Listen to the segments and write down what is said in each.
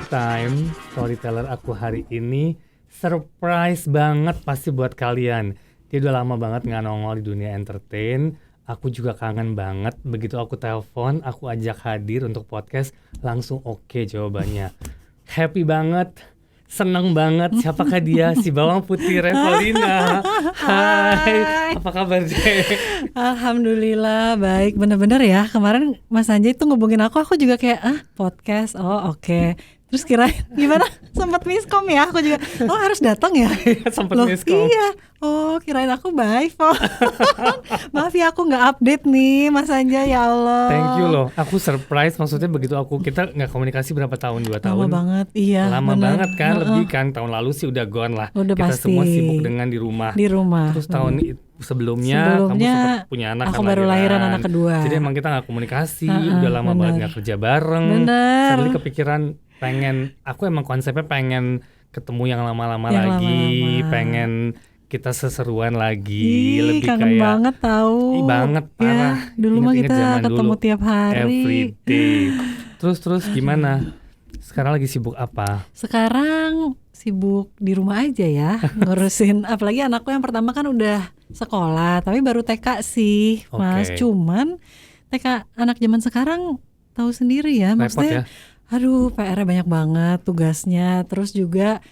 Time, storyteller aku hari ini surprise banget pasti buat kalian. Dia udah lama banget nggak nongol di dunia entertain. Aku juga kangen banget. Begitu aku telepon, aku ajak hadir untuk podcast, langsung oke jawabannya. Happy banget, seneng banget. Siapakah dia? Si Bawang Putih Revalina. Hai, apa kabar Dek? Alhamdulillah baik, bener-bener ya. Kemarin Mas Anjay itu ngubungin aku juga kayak podcast, oke. Terus kira gimana? Sempat miskom ya, aku juga harus datang ya. Sempet miskom. Iya, kirain aku baik kok. Maaf ya aku nggak update nih Mas Anjay, ya Allah. Thank you loh, aku surprise. Maksudnya begitu kita nggak komunikasi berapa tahun, 2 tahun. Lama banget, iya. Lama bener. banget kan, lebih kan. Tahun lalu sih udah gone lah. Udah kita pasti. semua sibuk dengan di rumah. Terus tahun sebelumnya kamu sempat punya anak. Aku baru lahiran anak kedua. Jadi emang kita nggak komunikasi, udah lama banget nggak kerja bareng. Bener. Suddenly kepikiran aku emang konsepnya pengen ketemu yang lama-lama lagi, pengen kita seseruan lagi. Lebih kangen kayak banget tahu. Banget parah. Ya, dulu mah kita ketemu tiap hari. Every day. Terus gimana? Sekarang lagi sibuk apa? Sekarang sibuk di rumah aja ya, ngurusin. Apalagi anakku yang pertama kan udah sekolah, tapi baru TK sih, Mas. Cuman TK anak zaman sekarang tahu sendiri ya, maksudnya. Aduh, PR-nya banyak banget tugasnya. Terus juga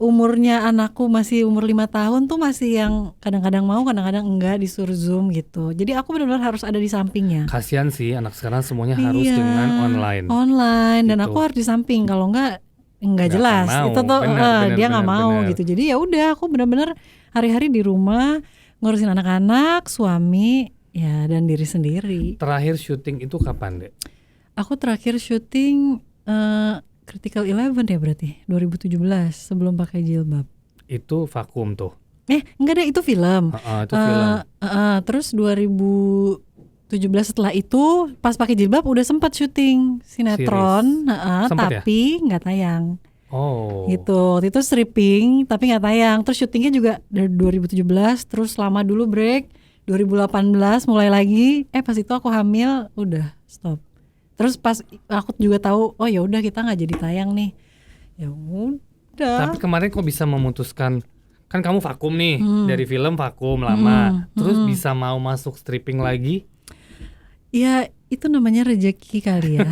umurnya anakku masih umur 5 tahun tuh masih yang kadang-kadang mau, kadang-kadang enggak, disuruh Zoom gitu. Jadi aku benar-benar harus ada di sampingnya. Kasian sih anak sekarang semuanya harus dengan online. Dan aku harus di samping, kalau enggak jelas. Itu tuh dia nggak mau gitu. Jadi ya udah, aku benar-benar hari-hari di rumah ngurusin anak-anak, suami, ya, dan diri sendiri. Terakhir syuting itu kapan, Dek? Aku terakhir syuting Critical 11 ya berarti 2017, sebelum pakai jilbab. Itu vakum tuh? Enggak deh, itu film. Itu film. Terus 2017 setelah itu pas pakai jilbab udah sempat syuting sinetron, tapi nggak tayang. Gitu. Waktu itu stripping tapi nggak tayang. Terus syutingnya juga dari 2017, terus lama dulu break. 2018 mulai lagi. Pas itu aku hamil, udah stop. Terus pas aku juga tahu, ya udah kita nggak jadi tayang nih. Ya udah. Tapi kemarin kok bisa memutuskan, kan kamu vakum nih, dari film vakum lama, terus bisa mau masuk stripping lagi? Ya itu namanya rezeki kali ya.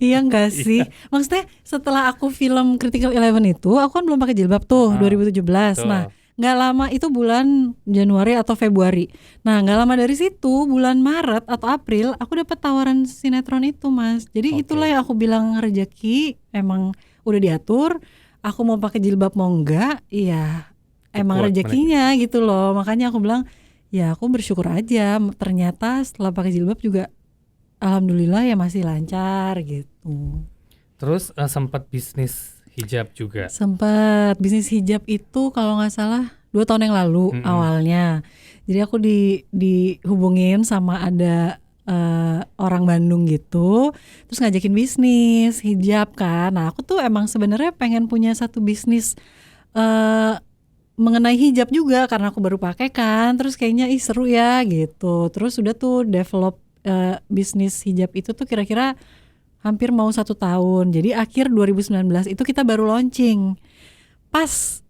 Iya nggak sih? Maksudnya setelah aku film Critical 11 itu, aku kan belum pakai jilbab tuh, 2017. Nah, nggak lama itu bulan Januari atau Februari. Nah, nggak lama dari situ bulan Maret atau April aku dapat tawaran sinetron itu, Mas. Jadi itulah yang aku bilang rezeki, emang udah diatur. Aku mau pakai jilbab mau enggak, iya emang rezekinya gitu loh. Makanya aku bilang ya aku bersyukur aja. Ternyata setelah pakai jilbab juga alhamdulillah ya masih lancar gitu. Terus sempat bisnis hijab juga? Sempat bisnis hijab itu kalau nggak salah 2 tahun yang lalu awalnya. Jadi aku dihubungin sama ada orang Bandung gitu, terus ngajakin bisnis hijab kan. Nah aku tuh emang sebenarnya pengen punya satu bisnis mengenai hijab juga karena aku baru pakai kan. Terus kayaknya seru ya gitu. Terus udah tuh develop bisnis hijab itu tuh kira-kira hampir mau 1 tahun. Jadi akhir 2019 itu kita baru launching. Pas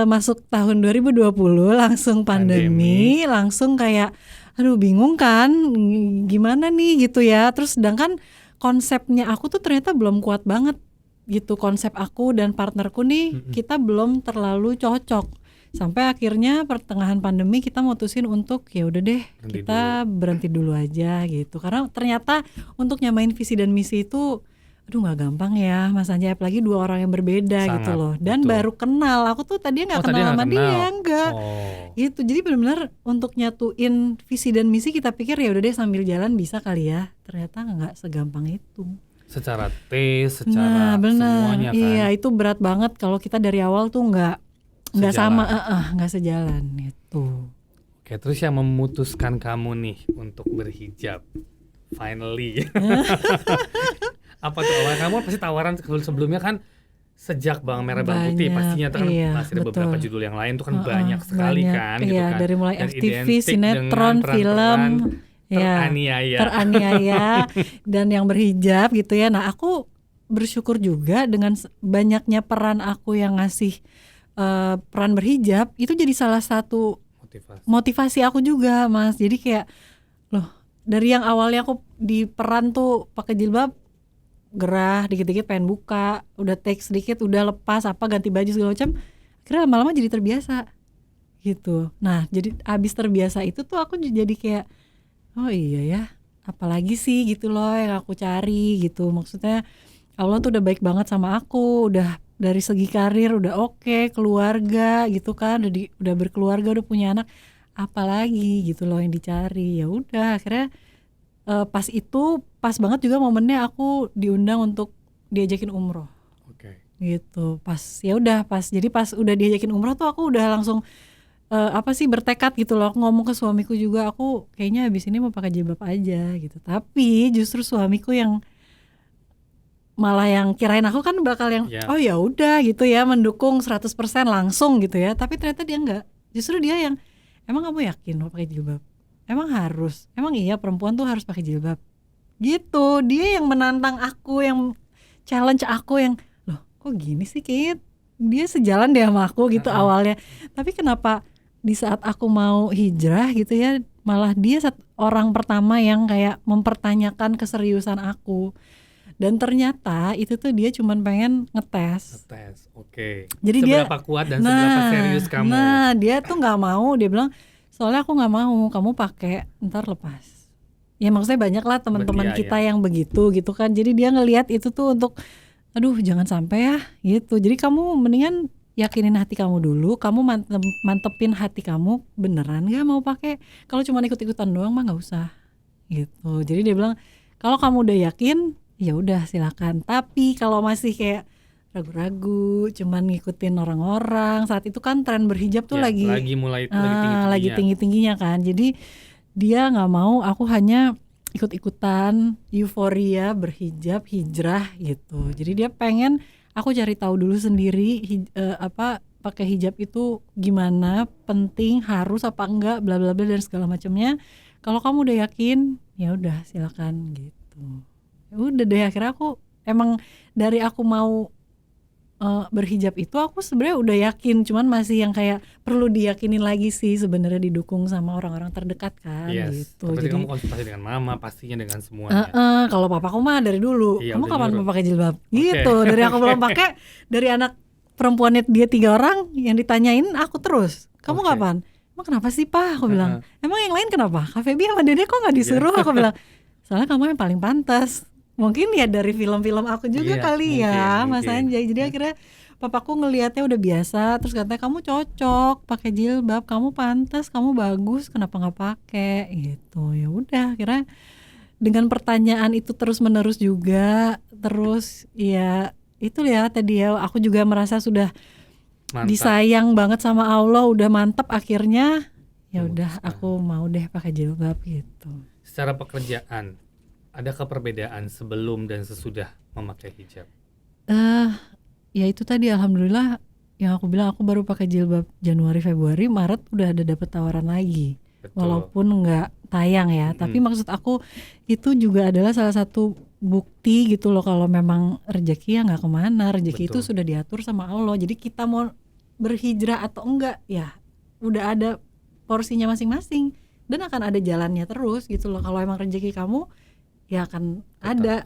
masuk tahun 2020 langsung pandemi. Langsung kayak aduh bingung kan gimana nih gitu ya. Terus sedangkan konsepnya aku tuh ternyata belum kuat banget gitu. Konsep aku dan partnerku nih kita belum terlalu cocok. Sampai akhirnya pertengahan pandemi kita mutusin untuk ya udah deh kita berhenti dulu aja gitu. Karena ternyata untuk nyamain visi dan misi itu nggak gampang ya Mas Anjay, apalagi 2 orang yang berbeda. Sangat, gitu loh. Dan baru kenal. Aku tuh tadinya nggak kenal sama dia, enggak. Gitu. Jadi benar-benar untuk nyatuin visi dan misi kita pikir ya udah deh sambil jalan bisa kali ya. Ternyata nggak segampang itu. Secara taste, secara semuanya kan. Iya, itu berat banget kalau kita dari awal tuh nggak sama, nggak sejalan itu. Oke, terus yang memutuskan kamu nih untuk berhijab, finally, apa tuh? Kamu pasti tawaran sebelumnya kan sejak Bawang Merah Bawang Putih pastinya kan masih ada beberapa judul yang lain tuh kan banyak sekali kan, gitu kan. Dari mulai FTV, sinetron, film, teraniaya dan yang berhijab gitu ya. Nah aku bersyukur juga dengan banyaknya peran aku yang ngasih peran berhijab, itu jadi salah satu motivasi aku juga, Mas. Jadi kayak loh, dari yang awalnya aku di peran tuh pakai jilbab, gerah, dikit-dikit pengen buka, udah take sedikit, udah lepas apa ganti baju segala macam, akhirnya lama-lama jadi terbiasa gitu. Nah, jadi abis terbiasa itu tuh aku jadi kayak oh iya ya, apalagi sih gitu loh yang aku cari gitu. Maksudnya Allah tuh udah baik banget sama aku, udah dari segi karir udah oke, keluarga gitu kan, udah berkeluarga, udah punya anak, apalagi gitu loh yang dicari. Ya udah akhirnya pas banget juga momennya aku diundang untuk diajakin umroh. Gitu. Jadi pas udah diajakin umroh tuh aku udah langsung bertekad gitu loh. Aku ngomong ke suamiku juga, aku kayaknya habis ini mau pakai jilbab aja gitu. Tapi justru suamiku yang malah yang kirain aku kan bakal yang oh ya udah gitu ya, mendukung 100% langsung gitu ya. Tapi ternyata dia enggak. Justru dia yang emang kamu yakin mau pakai jilbab? Emang harus? Emang iya perempuan tuh harus pakai jilbab? Gitu. Dia yang menantang aku, yang challenge aku, yang loh kok gini sih, Kit? Dia sejalan deh sama aku gitu awalnya. Tapi kenapa di saat aku mau hijrah gitu ya, malah dia orang pertama yang kayak mempertanyakan keseriusan aku. Dan ternyata itu tuh dia cuman pengen ngetes. Jadi seberapa kuat dan seberapa serius kamu. Nah dia tuh nggak mau, dia bilang soalnya aku nggak mau kamu pakai ntar lepas. Ya maksudnya banyak lah teman-teman kita yang begitu gitu kan. Jadi dia ngelihat itu tuh untuk aduh jangan sampai ya gitu. Jadi kamu mendingan yakinin hati kamu dulu, kamu mantepin hati kamu beneran nggak mau pakai. Kalau cuma ikut-ikutan doang mah nggak usah gitu. Jadi dia bilang kalau kamu udah yakin ya udah silakan. Tapi kalau masih kayak ragu-ragu, cuman ngikutin orang-orang, saat itu kan tren berhijab tuh lagi tinggi-tingginya kan. Jadi dia nggak mau aku hanya ikut-ikutan euforia berhijab, hijrah gitu. Jadi dia pengen aku cari tahu dulu sendiri pakai hijab itu gimana, penting, harus apa enggak, bla bla bla dan segala macamnya. Kalau kamu udah yakin, ya udah silakan gitu. Udah deh akhirnya aku emang dari aku mau berhijab itu aku sebenarnya udah yakin, cuman masih yang kayak perlu diyakinin lagi sih sebenarnya, didukung sama orang-orang terdekat kan gitu. Jadi kamu konsultasi dengan mama, pastinya dengan semuanya. Kalau papaku mah dari dulu, kamu kapan mau pakai jilbab? Gitu. Dari aku belum pakai, dari anak perempuannya dia 3 orang yang ditanyain aku terus, kamu kapan? Emang kenapa sih Pak? Aku bilang, emang yang lain kenapa? Kak Feby sama Dede kok gak disuruh? Aku bilang, soalnya kamu yang paling pantas. Mungkin ya dari film-film aku juga kali ya Mas Anjay. Jadi akhirnya papaku ngelihatnya udah biasa, terus katanya kamu cocok pakai jilbab, kamu pantas, kamu bagus, kenapa nggak pakai gitu. Ya udah akhirnya dengan pertanyaan itu terus menerus juga, terus ya itu ya tadi ya aku juga merasa sudah disayang banget sama Allah, udah mantap akhirnya. Ya udah aku mau deh pakai jilbab gitu. Secara pekerjaan adakah perbedaan sebelum dan sesudah memakai hijab? Ya itu tadi alhamdulillah yang aku bilang, aku baru pakai jilbab Januari, Februari, Maret udah ada dapet tawaran lagi. Betul. Walaupun nggak tayang ya, tapi maksud aku itu juga adalah salah satu bukti gitu loh kalau memang rezeki ya nggak kemana, rezeki itu sudah diatur sama Allah. Jadi kita mau berhijrah atau enggak ya udah ada porsinya masing-masing dan akan ada jalannya terus gitu loh. Kalau emang rezeki kamu ya akan ada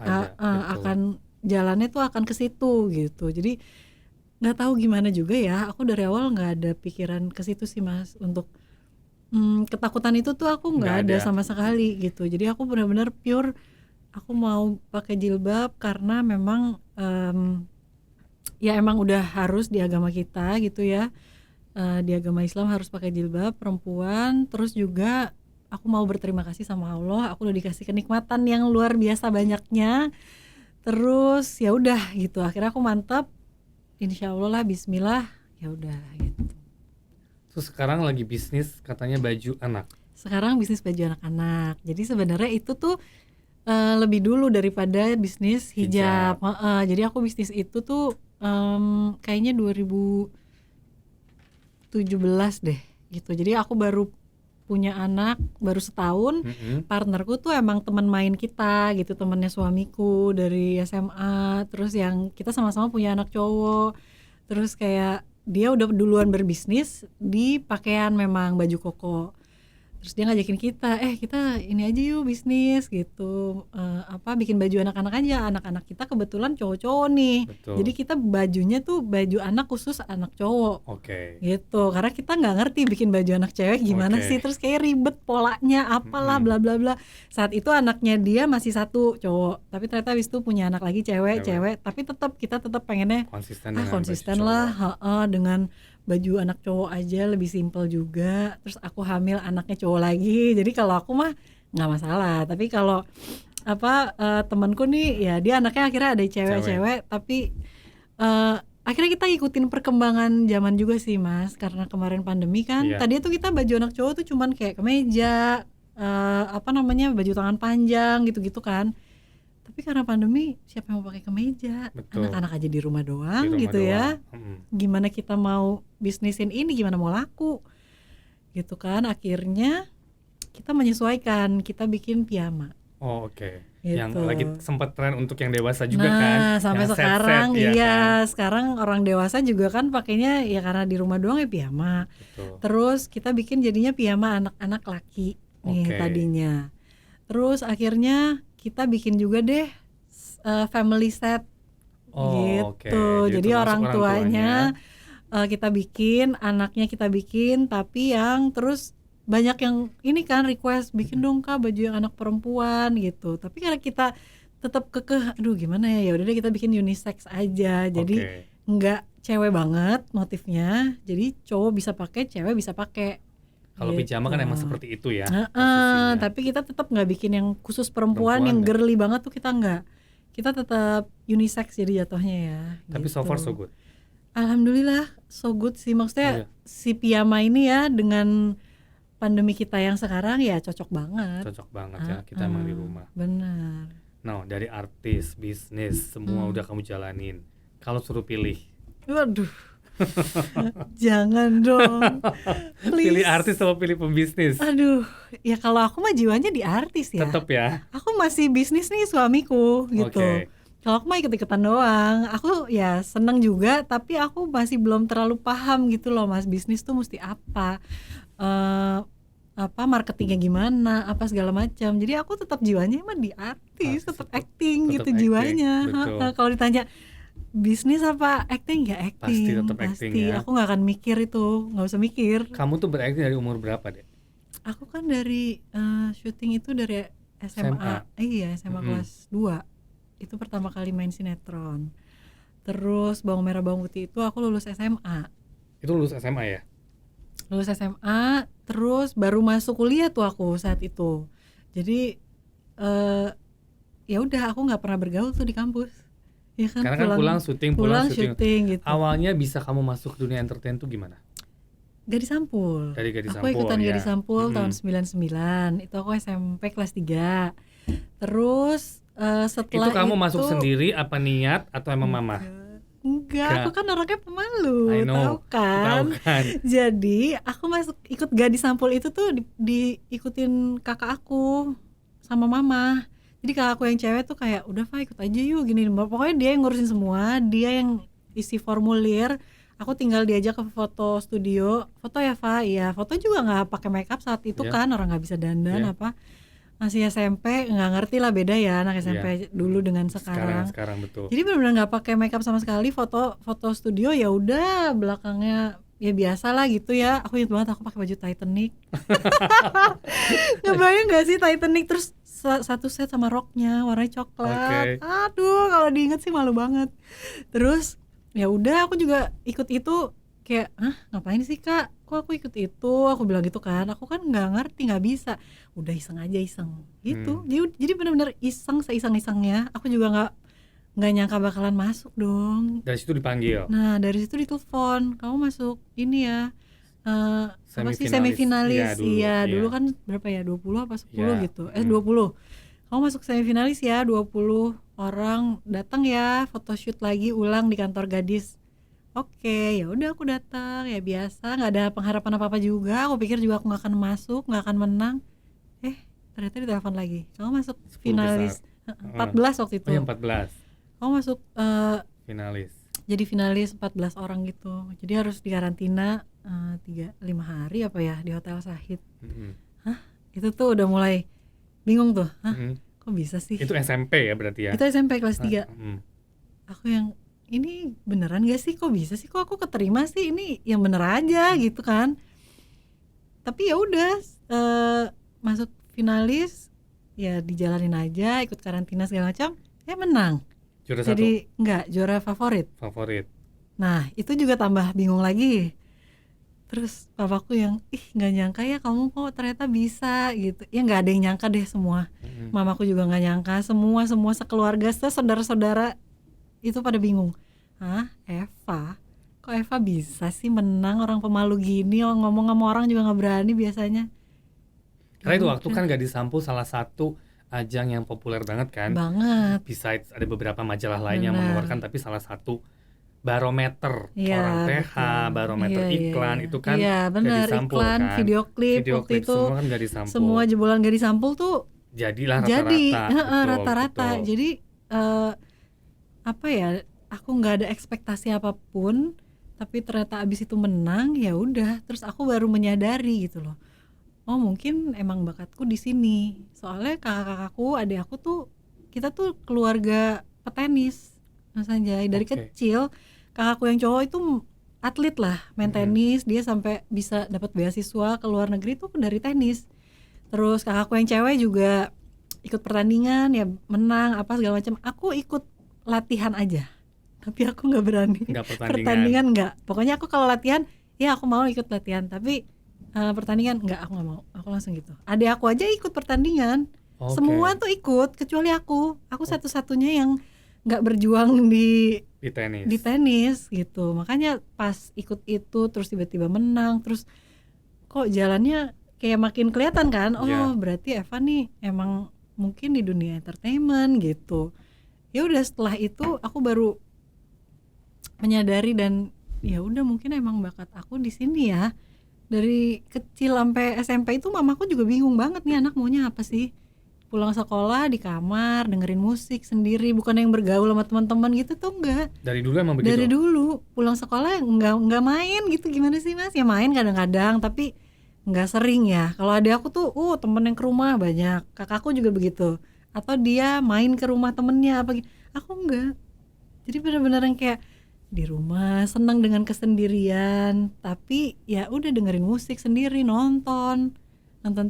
akan jalannya tuh akan ke situ gitu. Jadi nggak tahu gimana juga ya, aku dari awal nggak ada pikiran ke situ sih Mas, untuk ketakutan itu tuh aku nggak ada sama sekali gitu. Jadi aku benar-benar pure aku mau pakai jilbab karena memang ya emang udah harus di agama kita gitu ya, di agama Islam harus pakai jilbab perempuan. Terus juga aku mau berterima kasih sama Allah, aku udah dikasih kenikmatan yang luar biasa banyaknya. Terus ya udah gitu, akhirnya aku mantap, insya Allah lah, Bismillah, ya udah gitu. Terus sekarang lagi bisnis katanya baju anak. Sekarang bisnis baju anak-anak. Jadi sebenarnya itu tuh lebih dulu daripada bisnis hijab. Jadi aku bisnis itu tuh kayaknya 2017 deh gitu. Jadi aku baru punya anak baru setahun. Partnerku tuh emang teman main kita gitu, temannya suamiku dari SMA. Terus yang kita sama-sama punya anak cowok. Terus kayak dia udah duluan berbisnis di pakaian, memang baju koko. Terus dia ngajakin kita ini aja yuk bisnis gitu, bikin baju anak-anak aja. Anak-anak kita kebetulan cowok-cowok nih. Betul. Jadi kita bajunya tuh baju anak khusus anak cowok. Oke. Gitu, karena kita nggak ngerti bikin baju anak cewek gimana sih. Terus kayak ribet polanya apalah bla bla bla. Saat itu anaknya dia masih satu cowok, tapi ternyata habis itu punya anak lagi cewek. Tapi kita tetap pengennya konsisten lah dengan baju anak cowok aja, lebih simpel juga. Terus aku hamil anaknya cowok lagi, jadi kalau aku mah nggak masalah. Tapi kalau temanku nih ya, dia anaknya akhirnya ada cewek. Tapi akhirnya kita ikutin perkembangan zaman juga sih Mas, karena kemarin pandemi kan. Tadinya tuh kita baju anak cowok tuh cuman kayak kemeja, baju tangan panjang gitu-gitu kan. Tapi karena pandemi siapa yang mau pakai kemeja? Betul. Anak-anak aja di rumah doang gitu ya. Gimana kita mau bisnisin ini, gimana mau laku gitu kan. Akhirnya kita menyesuaikan, kita bikin piyama. Oke. Gitu. Yang lagi sempat tren untuk yang dewasa juga kan. Sampai sekarang kan? Sekarang orang dewasa juga kan pakainya ya karena di rumah doang ya piyama. Betul. Terus kita bikin jadinya piyama anak-anak laki nih tadinya. Terus akhirnya kita bikin juga deh family set gitu. Jadi orang tuanya kita bikin, anaknya kita bikin, tapi yang terus banyak yang ini kan request bikin dong Kak baju yang anak perempuan gitu. Tapi karena kita tetap kekeh, aduh gimana ya udah deh kita bikin unisex aja. Jadi nggak cewek banget motifnya. Jadi cowok bisa pakai, cewek bisa pakai. Kalau pijama kan emang seperti itu ya. Tapi kita tetap nggak bikin yang khusus perempuan yang girly banget tuh, kita nggak. Kita tetap unisex jadi jatuhnya ya. Tapi so far so good. Alhamdulillah so good sih, maksudnya si piyama ini ya dengan pandemi kita yang sekarang ya cocok banget. Cocok banget ya, kita emang di rumah. Benar. Nah dari artis, bisnis, semua udah kamu jalanin. Kalau suruh pilih. Waduh. Jangan dong. Pilih artis atau pilih pembisnis? Aduh, ya kalau aku mah jiwanya di artis ya. Tetap ya. Aku masih bisnis nih suamiku gitu. Kalau aku mah ikut-ikutan doang. Aku ya seneng juga, tapi aku masih belum terlalu paham gitu loh Mas, bisnis tuh mesti apa. Marketingnya gimana, apa segala macam. Jadi aku tetap jiwanya emang di artis, tetap acting gitu jiwanya. Kalau ditanya bisnis apa acting, ya acting. Pasti tetap acting ya. Aku nggak akan mikir itu, nggak usah mikir. Kamu tuh berakting dari umur berapa deh? Aku kan dari syuting itu dari SMA. SMA kelas 2. Itu pertama kali main sinetron. Terus Bawang Merah Bawang Putih itu aku lulus SMA. Itu lulus SMA ya? Lulus SMA, terus baru masuk kuliah tuh aku saat itu. Jadi ya udah aku nggak pernah bergaul tuh di kampus. Ya kan, karena kan pulang syuting gitu. Awalnya bisa kamu masuk dunia entertain tuh gimana? Gadis Sampul. Dari Gadis aku Sampul, ikutan Gadis Sampul tahun 99. Itu aku SMP kelas 3. Terus setelah itu kamu masuk sendiri apa niat atau emang mama? Enggak, aku kan orangnya pemalu, tahu kan? Jadi aku ikut Gadis Sampul itu tuh diikutin kakak aku sama mama. Jadi kakak aku yang cewek tuh kayak udah Fa ikut aja yuk gini. Pokoknya dia yang ngurusin semua, dia yang isi formulir. Aku tinggal diajak ke foto studio. Foto ya Fa, iya. Foto juga nggak pakai makeup saat itu kan, orang nggak bisa dandan apa. Masih SMP, nggak ngerti lah beda ya anak SMP dulu dengan sekarang. Sekarang betul. Jadi benar-benar nggak pakai makeup sama sekali. Foto studio ya udah belakangnya ya biasa lah gitu ya. Aku ingat banget aku pakai baju Titanic. Ngebayang nggak sih Titanic, terus satu set sama roknya warnanya coklat. Aduh, kalau diinget sih malu banget. Terus ya udah aku juga ikut itu, kayak ngapain sih Kak? Kok aku ikut itu? Aku bilang gitu kan. Aku kan nggak ngerti, nggak bisa. Udah iseng aja gitu. Jadi benar-benar iseng, seiseng-isengnya. Aku juga nggak nyangka bakalan masuk dong. Dari situ dipanggil. Nah dari situ ditelepon, kamu masuk ini ya. Semifinalis. Iya, dulu kan berapa ya? 20 apa 10 gitu. 20. Kamu masuk semifinalis ya, 20 orang datang ya, photoshoot lagi ulang di kantor Gadis. Oke, ya udah aku datang ya biasa, nggak ada pengharapan apa-apa juga. Aku pikir juga aku nggak akan masuk, nggak akan menang. Ternyata ditelepon lagi. Kamu masuk 10 besar. finalis. 14 waktu Oh ya itu. 14 Kamu masuk finalis. jadi finalis 14 orang gitu. Jadi harus dikarantina 5 hari apa ya di Hotel Sahid. Mm-mm. Itu tuh udah mulai bingung tuh. Mm-mm. Kok bisa sih? Itu SMP ya berarti ya? Itu SMP kelas 3. Mm. Aku yang ini beneran gak sih, kok bisa sih, kok aku keterima sih, ini yang bener aja gitu kan. Tapi ya udah masuk finalis ya dijalanin aja, ikut karantina segala macam, menang. Juara Jadi enggak juara favorit. favorit. Nah itu juga tambah bingung lagi. Terus papaku yang nggak nyangka ya kamu kok ternyata bisa gitu. Ya nggak ada yang nyangka deh semua. Mm-mm. Mamaku juga nggak nyangka, semua sekeluarga, saudara-saudara itu pada bingung. Eva? Kok Eva bisa sih menang, orang pemalu gini, ngomong sama orang juga nggak berani biasanya. Karena itu waktu kan Gadis Sampul salah satu ajang yang populer banget kan. Banget. Besides ada beberapa majalah lain yang Benar. mengeluarkan, tapi salah satu barometer Iya, orang PH, betul. barometer Iya, iklan iya. itu kan Iya benar, Gadis Sampul iklan, kan. video klip waktu itu semua kan Gadis Sampul. semua jebolan Gadis Sampul tuh Jadilah jadi rata-rata. Betul, rata-rata. betul. Jadi apa ya? Aku nggak ada ekspektasi apapun, tapi ternyata abis itu menang, ya udah. Terus aku baru menyadari gitu loh. Oh mungkin emang bakatku di sini. Soalnya kakak-kakakku, adik aku tuh kita tuh keluarga petenis, Mas Anjay. Dari Oke. kecil kakakku yang cowok itu atlet lah, main tenis. Dia sampai bisa dapat beasiswa ke luar negeri tuh dari tenis. Terus kakakku yang cewek juga ikut pertandingan, ya menang apa segala macam. Aku ikut latihan aja, tapi aku nggak berani Nggak pertandingan nggak. Pokoknya aku kalau latihan ya aku mau ikut latihan, tapi pertandingan nggak, aku nggak mau. Aku langsung gitu. Adik aku aja ikut pertandingan. Oke. Semua tuh ikut kecuali aku satu-satunya yang nggak berjuang di Di tenis. tenis gitu. Makanya pas ikut itu terus tiba-tiba menang, terus kok jalannya kayak makin kelihatan kan. Oh Iya. berarti Eva nih emang mungkin di dunia entertainment gitu. Ya udah setelah itu aku baru menyadari dan ya udah mungkin emang bakat aku di sini ya. Dari kecil sampai SMP itu mamaku juga bingung banget nih anak maunya apa sih. Pulang sekolah di kamar dengerin musik sendiri, bukan yang bergaul sama teman-teman gitu tuh enggak. Dari dulu emang begitu. Dari dulu pulang sekolah nggak main gitu, gimana sih Mas? Ya main kadang-kadang tapi nggak sering ya. Kalau ada aku tuh temen yang ke rumah banyak, kakakku juga begitu, atau dia main ke rumah temennya apa gitu. Aku enggak. Jadi benar-benar yang kayak di rumah senang dengan kesendirian, tapi ya udah dengerin musik sendiri, nonton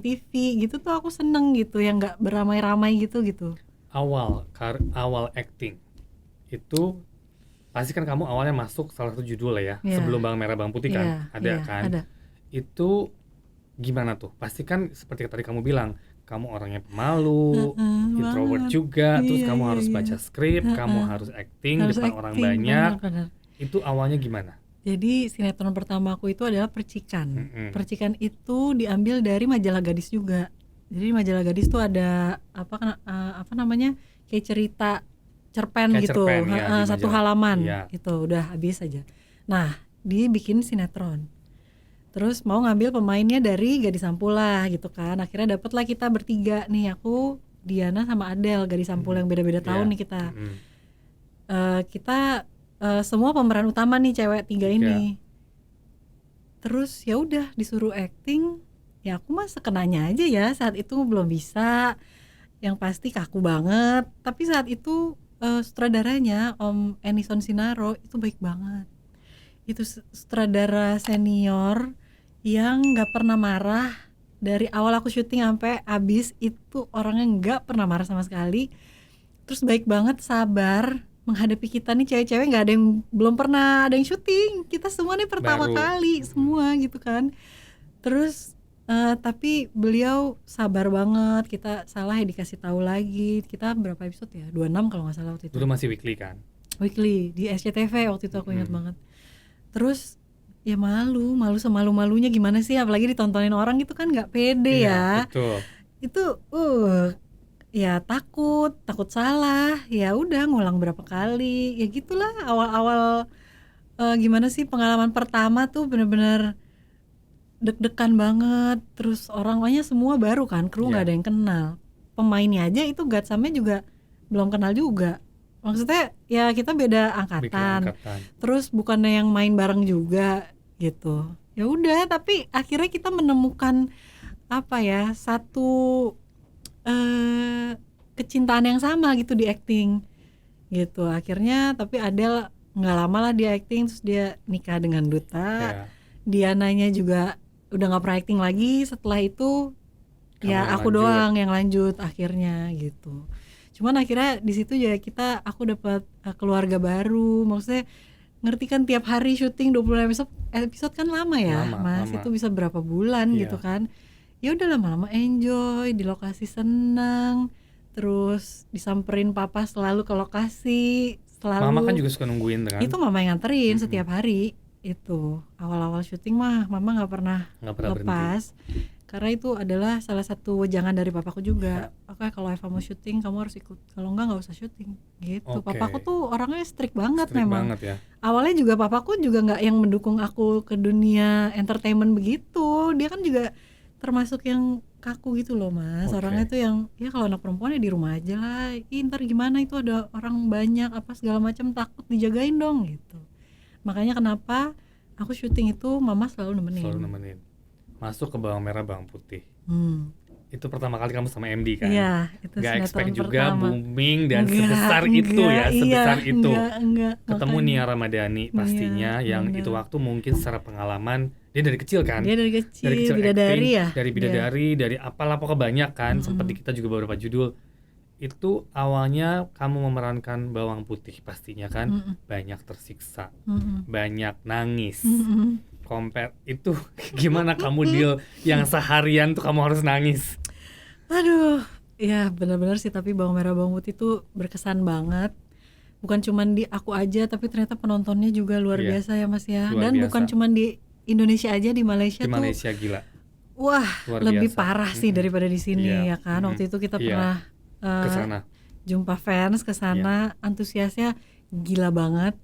TV gitu tuh aku seneng gitu, yang nggak beramai-ramai gitu. Awal acting itu pasti kan kamu awalnya masuk salah satu judul lah ya, Iya. sebelum Bawang Merah Bawang Putih kan, ada Iya, kan. ada. Itu gimana tuh? Pasti kan seperti tadi kamu bilang, kamu orangnya pemalu, introvert banget. juga, terus Iya, kamu iya, harus iya. baca skrip, kamu harus acting Harus depan orang acting, banyak. benar-benar. Itu awalnya gimana? Jadi sinetron pertama aku itu adalah Percikan. Mm-mm. Percikan itu diambil dari majalah Gadis juga. Jadi majalah Gadis tuh ada apa namanya, kayak cerita cerpen Kayak gitu, cerpen, ya, di satu majalah. halaman Iya. gitu, udah habis aja. Nah dibikin sinetron. Terus mau ngambil pemainnya dari Gadis Sampul lah gitu kan. Akhirnya dapatlah kita bertiga nih, aku, Diana sama Adele, Gadis Sampul yang beda-beda tahun Iya. nih kita. Mm-mm. Kita semua pemeran utama nih cewek tiga ini. Terus ya udah disuruh acting, ya aku mah sekenanya aja ya, saat itu belum bisa, yang pasti kaku banget. Tapi saat itu sutradaranya Om Enison Sinaro itu baik banget. Itu sutradara senior yang nggak pernah marah dari awal aku syuting sampai habis, itu orangnya nggak pernah marah sama sekali. Terus baik banget, sabar menghadapi kita nih cewek-cewek, nggak ada yang belum pernah ada yang syuting, kita semua nih pertama Baru. kali semua gitu kan. Terus tapi beliau sabar banget, kita salah ya dikasih tahu lagi. Kita berapa episode ya, 26 kalau nggak salah waktu itu, Dulu masih weekly kan? weekly di SCTV waktu itu, aku ingat banget. Terus ya malu semalu-malunya gimana sih, apalagi ditontonin orang gitu kan, nggak pede ya. Betul. Itu ya takut salah, ya udah ngulang berapa kali, ya gitulah awal-awal gimana sih pengalaman pertama tuh bener-bener deg-degan banget, terus orangnya semua baru kan, kru nggak Iya. ada yang kenal, pemainnya aja itu Gatsamnya juga belum kenal juga, maksudnya ya kita beda Bikin angkatan, angkatan. terus bukannya yang main bareng juga gitu, ya udah tapi akhirnya kita menemukan apa ya, satu eh, kecintaan yang sama gitu di acting gitu akhirnya. Tapi Adele nggak lama lah dia acting, terus dia nikah dengan Duta. Ya, Diananya juga udah nggak pernah acting lagi setelah itu. kamu Ya yang aku lanjut. doang yang lanjut akhirnya gitu. Cuman akhirnya di situ ya aku dapat keluarga baru, maksudnya ngerti kan tiap hari syuting 20 episode kan lama ya Mas, Lama. itu bisa berapa bulan Iya. gitu kan. Ya udah lama-lama enjoy di lokasi, seneng, terus disamperin papa selalu ke lokasi, selalu. Mama kan juga suka nungguin kan? Itu mama yang nganterin setiap hari. Itu awal-awal syuting mah mama nggak pernah Nggak pernah berhenti. lepas, karena itu adalah salah satu wejangan dari papaku juga. Oke, kalau Eva mau syuting kamu harus ikut, kalau nggak usah syuting gitu. Oke. Papaku tuh orangnya strict banget Strict memang. banget ya. Awalnya juga papaku juga nggak yang mendukung aku ke dunia entertainment begitu, dia kan juga termasuk yang kaku gitu loh Mas. Oke. Orangnya tuh yang ya kalau anak perempuan ya di rumah aja lah. Ih, ntar gimana itu ada orang banyak apa segala macam, takut dijagain dong gitu. Makanya kenapa aku syuting itu mama selalu nemenin. Selalu nemenin. Masuk ke Bawang Merah Bawang Putih. Hmm. Itu pertama kali kamu sama MD kan? Iya, itu Gak sinetron expect juga pertama. booming dan Enggak, sebesar itu ya, enggak, sebesar iya, itu. enggak, Ketemu makanya. Nia Ramadhani pastinya, Iya, yang benar. itu waktu mungkin secara pengalaman dia dari kecil kan? Dia dari kecil, Dari kecil bidadari acting, ya. dari bidadari, dari apalah pokoknya banyak kan. Sempat di kita juga beberapa judul. Itu awalnya kamu memerankan Bawang Putih pastinya kan? Banyak tersiksa, banyak nangis. Compare itu gimana kamu deal yang seharian tuh kamu harus nangis? Aduh, ya benar-benar sih, tapi Bawang Merah Bawang Putih itu berkesan banget. Bukan cuman di aku aja, tapi ternyata penontonnya juga luar Iya, biasa ya Mas ya. luar Dan biasa. bukan cuman di Indonesia aja, di Malaysia Di tuh Malaysia gila. wah Luar lebih biasa. parah sih daripada di sini Iya. ya kan. Waktu itu kita Iya. pernah Ke sana. jumpa fans ke sana, antusiasnya gila banget.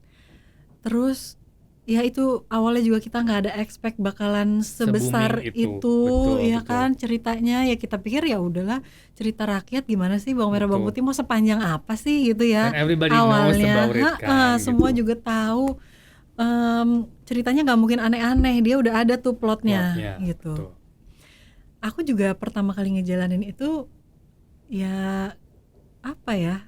Terus ya itu awalnya juga kita nggak ada expect bakalan sebesar Se-booming itu, itu. ya Betul. kan. Ceritanya ya kita pikir ya udahlah cerita rakyat, gimana sih Bawang Merah Bawang Betul. Putih mau sepanjang apa sih gitu ya. And everybody knows about it kan, semua gitu. juga tahu ceritanya nggak mungkin aneh-aneh, dia udah ada tuh plotnya gitu. Betul. Aku juga pertama kali ngejalanin itu ya apa ya,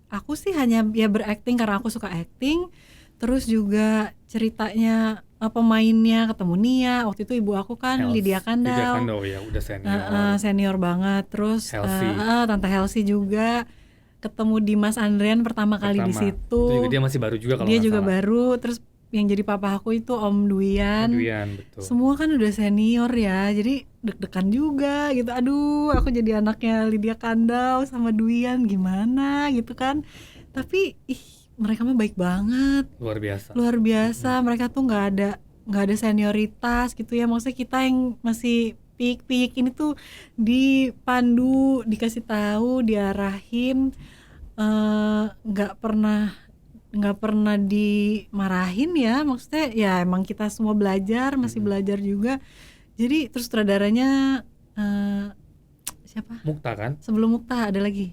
aku sih hanya ya berakting karena aku suka acting. Terus juga ceritanya pemainnya ketemu Nia, waktu itu ibu aku kan Lydia Lydia Kandau, Kandau ya udah senior. senior banget. Terus Helsi. Tante Helsi juga, ketemu Dimas Andrian pertama kali di situ. Itu juga dia masih baru juga kalau Dia nggak juga salah. baru. Terus yang jadi papa aku itu Om Duyan. Betul. Semua kan udah senior ya, jadi deg-degan juga gitu. Aduh, aku jadi anaknya Lydia Kandau sama Duyan gimana gitu kan. Tapi mereka mah baik banget, luar biasa. Mereka tuh nggak ada senioritas gitu ya, maksudnya kita yang masih pik-pik ini tuh dipandu, dikasih tahu, diarahin, nggak pernah dimarahin ya, maksudnya ya emang kita semua belajar, masih belajar juga. Jadi terus sutradaranya siapa? Mukta kan? Sebelum Mukta ada lagi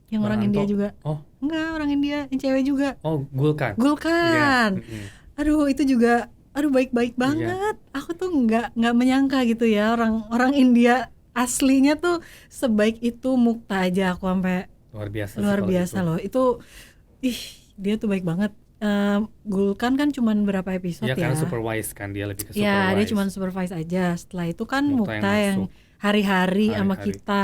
yang orang India juga. Oh, enggak, orang India, yang cewek juga. oh Gulkan. Gulkan. Iya. Aduh, itu juga baik-baik banget. Aku tuh nggak menyangka gitu ya, orang India aslinya tuh sebaik itu. Mukta aja aku sampai luar biasa loh. Itu dia tuh baik banget. Gulkan kan cuman berapa episode ya? Iya, karena supervise kan, dia lebih ke supervise. Ya, dia cuman supervise aja. Setelah itu kan Mukta Mukta yang hari-hari sama Hari-hari. kita.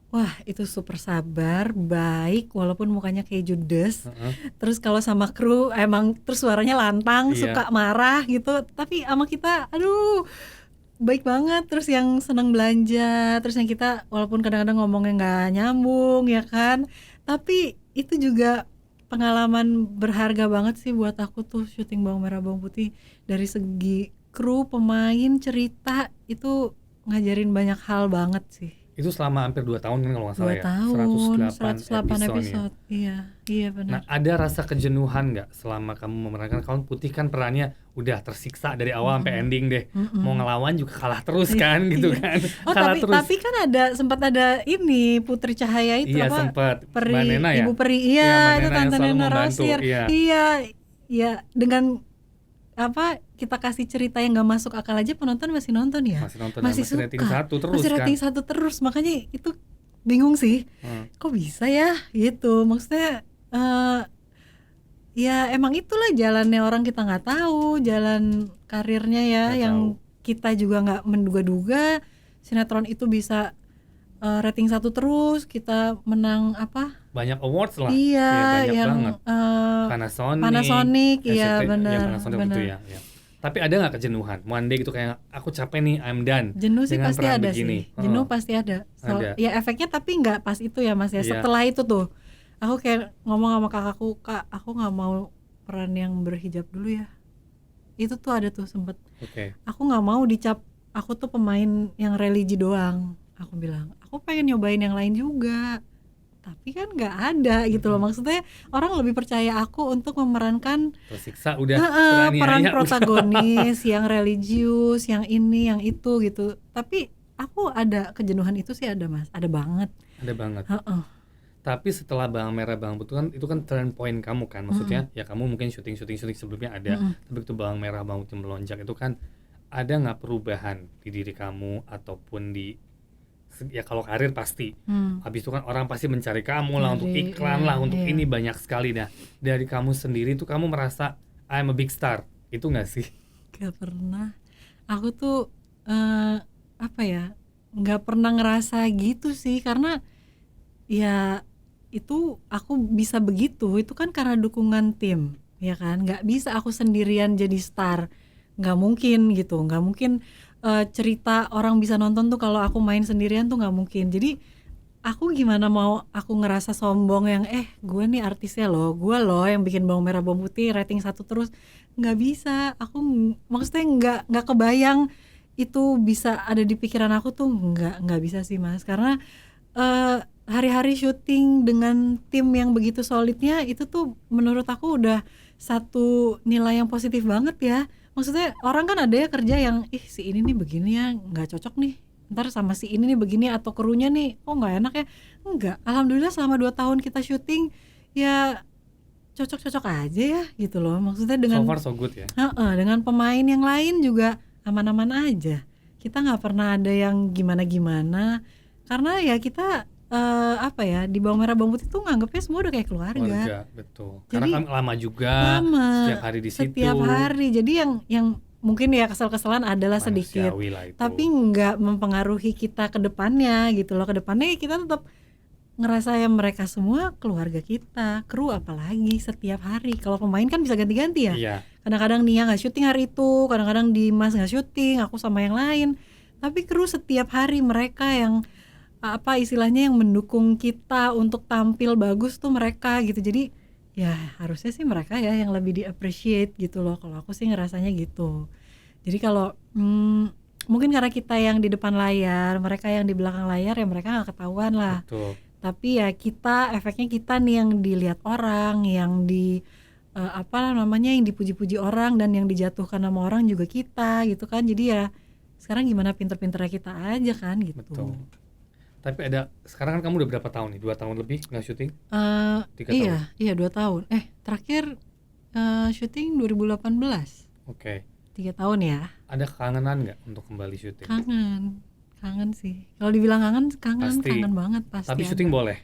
Wah, itu super sabar, baik, walaupun mukanya kayak judes. Terus kalau sama kru emang terus suaranya lantang, Iya. suka marah gitu. Tapi sama kita, aduh, baik banget. Terus yang senang belanja, terus yang kita walaupun kadang-kadang ngomongnya nggak nyambung ya kan. Tapi itu juga pengalaman berharga banget sih buat aku tuh syuting Bawang Merah Bawang Putih. Dari segi kru, pemain, cerita, itu ngajarin banyak hal banget sih. Itu selama hampir 2 tahun kan kalau nggak salah 2 ya. tahun, 108 108 episode ya. episode. Iya, iya Nah, benar. ada rasa kejenuhan nggak selama kamu memerankan Kaum Putih? Kan perannya udah tersiksa dari awal sampai ending deh. Mau ngelawan juga kalah terus kan gitu Iya. kan. Oh, Kalah terus. tapi kan sempat ada ini Putri Cahaya itu Iya, apa? sempet. Peri, Mbak Nena ya? Ibu Peri, Iya, iya Mbak itu Nena yang Tante selalu Nena membantu, Rosir. iya. Iya, ya dengan apa kita kasih cerita yang nggak masuk akal aja penonton masih nonton ya. Masih nonton, Masih masih rating suka. 1 terus Masih kan. rating 1 terus, makanya itu bingung sih. Kok bisa ya gitu. Maksudnya ya emang itulah jalannya orang, kita nggak tahu jalan karirnya ya, Nggak yang tahu. kita juga nggak menduga-duga sinetron itu bisa rating 1 terus, kita menang apa? Banyak awards lah. Iya, banyak yang banget. Panasonic, iya SCTV, benar, Panasonic benar. itu ya. Tapi ada nggak kejenuhan? One day gitu kayak aku capek nih, I'm done. Jenuh sih dengan pasti peran ada begini. sih, jenuh pasti ada. Ada. Ya efeknya tapi nggak pas itu ya Mas ya. Iya. Setelah itu tuh, aku kayak ngomong sama kakakku, Kak, aku nggak mau peran yang berhijab dulu ya. Itu tuh ada tuh sempet. Oke. Aku nggak mau dicap aku tuh pemain yang religi doang. Aku bilang, aku pengen nyobain yang lain juga. Tapi kan nggak ada gitu loh. Maksudnya orang lebih percaya aku untuk memerankan Tersiksa udah peran beraniaya, udah. protagonis yang religius, yang ini, yang itu gitu. Tapi aku ada kejenuhan itu sih, ada Mas, ada banget. Ada banget. Heeh. Tapi setelah Bawang Merah Bawang Putih kan itu kan turn point kamu kan. Maksudnya ya kamu mungkin syuting sebelumnya ada. Tapi itu Bawang Merah Bawang Putih melonjak itu kan, ada nggak perubahan di diri kamu ataupun di ya kalau karir pasti. Habis itu kan orang pasti mencari kamu lah untuk Cari, iklan iya, lah untuk iya. ini banyak sekali. Nah, dari kamu sendiri tuh kamu merasa I'm a big star. Itu nggak sih? Gak pernah. Aku tuh apa ya, nggak pernah ngerasa gitu sih, karena ya itu aku bisa begitu itu kan karena dukungan tim, ya kan. Nggak bisa aku sendirian jadi star, nggak mungkin gitu, nggak mungkin. Cerita orang bisa nonton tuh kalau aku main sendirian tuh nggak mungkin. Jadi aku gimana mau aku ngerasa sombong yang gue nih artisnya loh, gue loh yang bikin Bawang Merah Bawang Putih rating 1 terus. Nggak bisa. Aku maksudnya nggak kebayang itu bisa ada di pikiran aku tuh, nggak bisa sih Mas, karena hari-hari syuting dengan tim yang begitu solidnya itu tuh menurut aku udah satu nilai yang positif banget ya. Maksudnya orang kan ada ya kerja yang si ini nih begini ya nggak cocok nih, ntar sama si ini nih begini, atau krunya nih nggak enak ya. Enggak, alhamdulillah selama 2 tahun kita syuting ya cocok-cocok aja ya gitu loh. Maksudnya dengan So far so good ya. dengan pemain yang lain juga aman-aman aja. Kita nggak pernah ada yang gimana-gimana, karena ya kita apa ya, di Bawang Merah Bawang Putih tuh nganggapnya semua udah kayak keluarga. Betul. Jadi, karena kan lama juga, lama, setiap hari di situ. setiap hari. Jadi yang mungkin ya kesal-kesalan adalah sedikit, Manusiawi lah itu. tapi nggak mempengaruhi kita ke depannya gitu loh. Ke depannya kita tetap ngerasa ya mereka semua keluarga kita, kru apalagi setiap hari. Kalau pemain kan bisa ganti-ganti ya. Iya. Kadang-kadang Nia nggak syuting hari itu, kadang-kadang Dimas nggak syuting, aku sama yang lain. Tapi kru setiap hari mereka yang apa istilahnya yang mendukung kita untuk tampil bagus tuh mereka gitu. Jadi ya harusnya sih mereka ya yang lebih di-appreciate gitu loh. Kalau aku sih ngerasanya gitu. Jadi kalau mungkin karena kita yang di depan layar, mereka yang di belakang layar, ya mereka nggak ketahuan lah. Betul. Tapi ya kita, efeknya kita nih yang dilihat orang, yang di apa namanya, yang dipuji-puji orang, dan yang dijatuhkan sama orang juga kita gitu kan. Jadi ya sekarang gimana pinter-pinternya kita aja kan gitu. Betul. Tapi sekarang kan kamu udah berapa tahun nih? 2 tahun lebih nggak syuting? 3 tahun? Iya 2 tahun. Terakhir syuting 2018. Oke. 3 tahun ya. Ada kangenan nggak untuk kembali syuting? Kangen sih. Kalau dibilang Pasti. kangen banget pasti. Tapi ada. syuting boleh?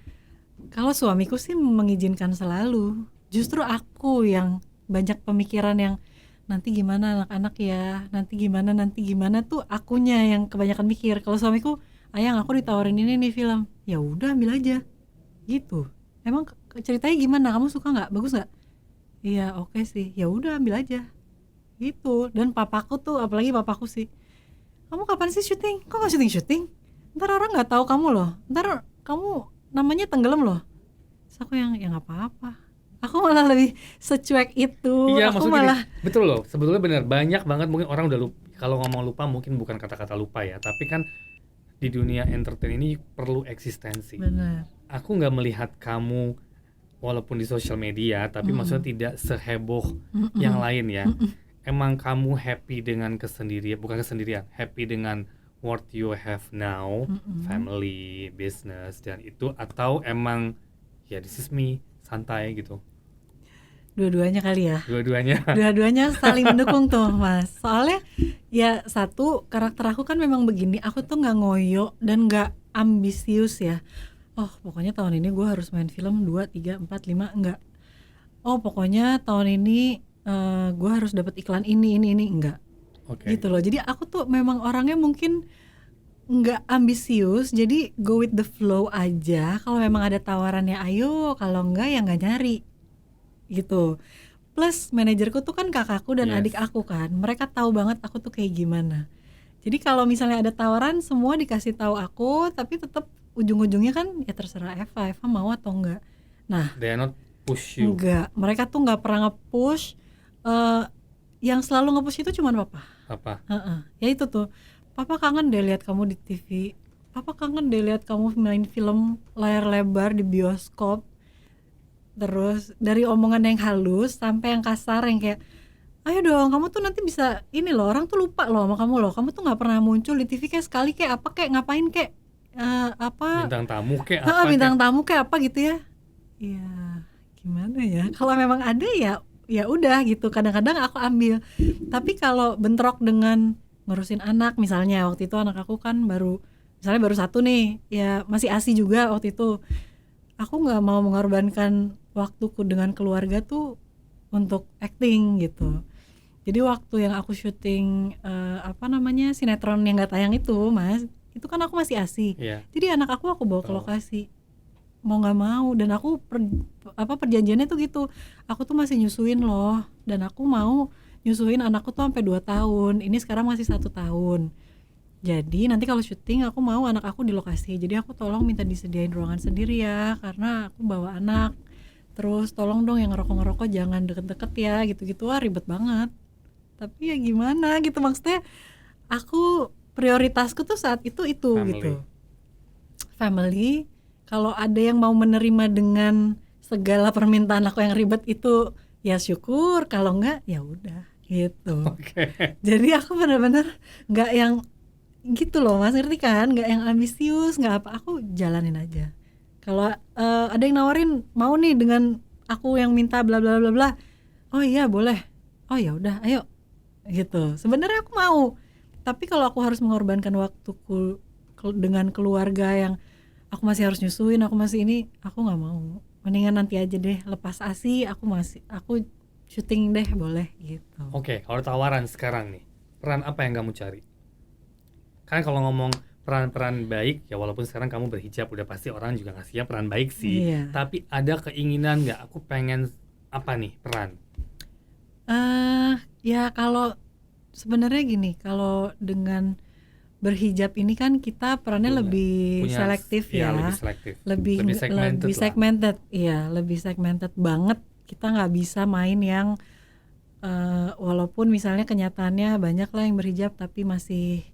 Kalau suamiku sih mengizinkan selalu. Justru aku yang banyak pemikiran yang nanti gimana anak-anak ya, nanti gimana tuh akunya yang kebanyakan mikir. Kalau suamiku, ayang aku ditawarin ini nih film, ya udah ambil aja gitu. Emang ceritanya gimana, kamu suka nggak, bagus nggak? Iya oke sih, ya udah ambil aja gitu. Dan papaku tuh, apalagi papaku sih, kamu kapan sih syuting, kok nggak syuting, ntar orang nggak tahu kamu loh, ntar kamu namanya tenggelam loh. Terus aku yang ya nggak apa-apa, aku malah lebih secuek itu. Iya, Aku maksudnya malah gini, betul loh, sebetulnya benar, banyak banget mungkin orang udah lupa. Kalau ngomong lupa mungkin bukan kata-kata lupa ya, tapi kan di dunia entertain ini perlu eksistensi. Benar. Aku nggak melihat kamu walaupun di sosial media, tapi maksudnya tidak seheboh yang lain ya. Emang kamu happy dengan kesendirian, bukan kesendirian, happy dengan what you have now, family, business, dan itu, atau emang ya this is me, santai gitu? Dua-duanya kali ya. Dua-duanya. Dua-duanya saling mendukung tuh Mas. Soalnya ya satu, karakter aku kan memang begini, aku tuh nggak ngoyo dan nggak ambisius ya. Oh pokoknya tahun ini gue harus main film 2, 3, 4, 5, enggak. Oh pokoknya tahun ini gue harus dapat iklan ini, enggak. Oke. Gitu loh. Jadi aku tuh memang orangnya mungkin nggak ambisius, jadi go with the flow aja. Kalau memang ada tawarannya ayo, kalau enggak ya nggak nyari gitu. Plus manajerku tuh kan kakakku dan Yes. adik aku kan, mereka tahu banget aku tuh kayak gimana. Jadi kalau misalnya ada tawaran semua dikasih tahu aku, tapi tetap ujung-ujungnya kan ya terserah Eva mau atau enggak. Nah They are not push you. enggak, mereka tuh nggak pernah nge-push. Yang selalu nge-push itu cuma papa. Apa? Ya itu tuh, papa kangen deh lihat kamu di TV, papa kangen deh lihat kamu main film layar lebar di bioskop. Terus dari omongan yang halus sampai yang kasar yang kayak ayo dong kamu tuh nanti bisa ini loh, orang tuh lupa loh sama kamu loh, kamu tuh nggak pernah muncul di TV kayak sekali kayak apa kayak ngapain kayak apa Bintang tamu kayak apa? bintang tamu kayak apa gitu ya. Ya gimana ya, kalau memang ada ya udah gitu, kadang-kadang aku ambil. Tapi kalau bentrok dengan ngurusin anak misalnya, waktu itu anak aku kan baru 1 nih ya, masih ASI juga waktu itu, aku nggak mau mengorbankan waktuku dengan keluarga tuh untuk acting gitu. Jadi waktu yang aku syuting sinetron yang nggak tayang itu Mas, itu kan aku masih ASI. Iya. Jadi anak aku bawa ke lokasi mau nggak mau, dan aku perjanjiannya tuh gitu, aku tuh masih nyusuin loh, dan aku mau nyusuin anakku tuh sampai 2 tahun, ini sekarang masih 1 tahun. Jadi nanti kalau syuting aku mau anak aku di lokasi, jadi aku tolong minta disediain ruangan sendiri ya, karena aku bawa anak. Terus tolong dong yang ngerokok jangan deket-deket ya, gitu-gitu. Ribet banget. Tapi ya gimana gitu, maksudnya aku prioritasku tuh saat itu Family. gitu. Family. Kalau ada yang mau menerima dengan segala permintaan aku yang ribet itu ya syukur, kalau enggak ya udah gitu. Oke. Jadi aku benar-benar nggak yang gitu loh Mas, ngerti kan? Nggak yang ambisius, nggak apa, aku jalanin aja. Kalau ada yang nawarin mau nih dengan aku yang minta bla bla bla bla, oh iya boleh, oh ya udah ayo gitu. Sebenarnya aku mau, tapi kalau aku harus mengorbankan waktuku dengan keluarga yang aku masih harus nyusuin, aku masih ini, aku nggak mau. Mendingan nanti aja deh, lepas ASI aku syuting deh, boleh gitu. Oke, kalau tawaran sekarang nih, peran apa yang kamu cari? Kan kalau ngomong peran-peran baik, ya walaupun sekarang kamu berhijab, udah pasti orang juga ngasihnya peran baik sih. Iya. Tapi ada keinginan nggak, aku pengen apa nih peran? Ya kalau sebenarnya gini, kalau dengan berhijab ini kan kita perannya lebih Punya- selektif iya, ya, lebih selektif. lebih segmented lah. segmented, iya lebih segmented banget. Kita nggak bisa main yang walaupun misalnya kenyataannya banyak lah yang berhijab tapi masih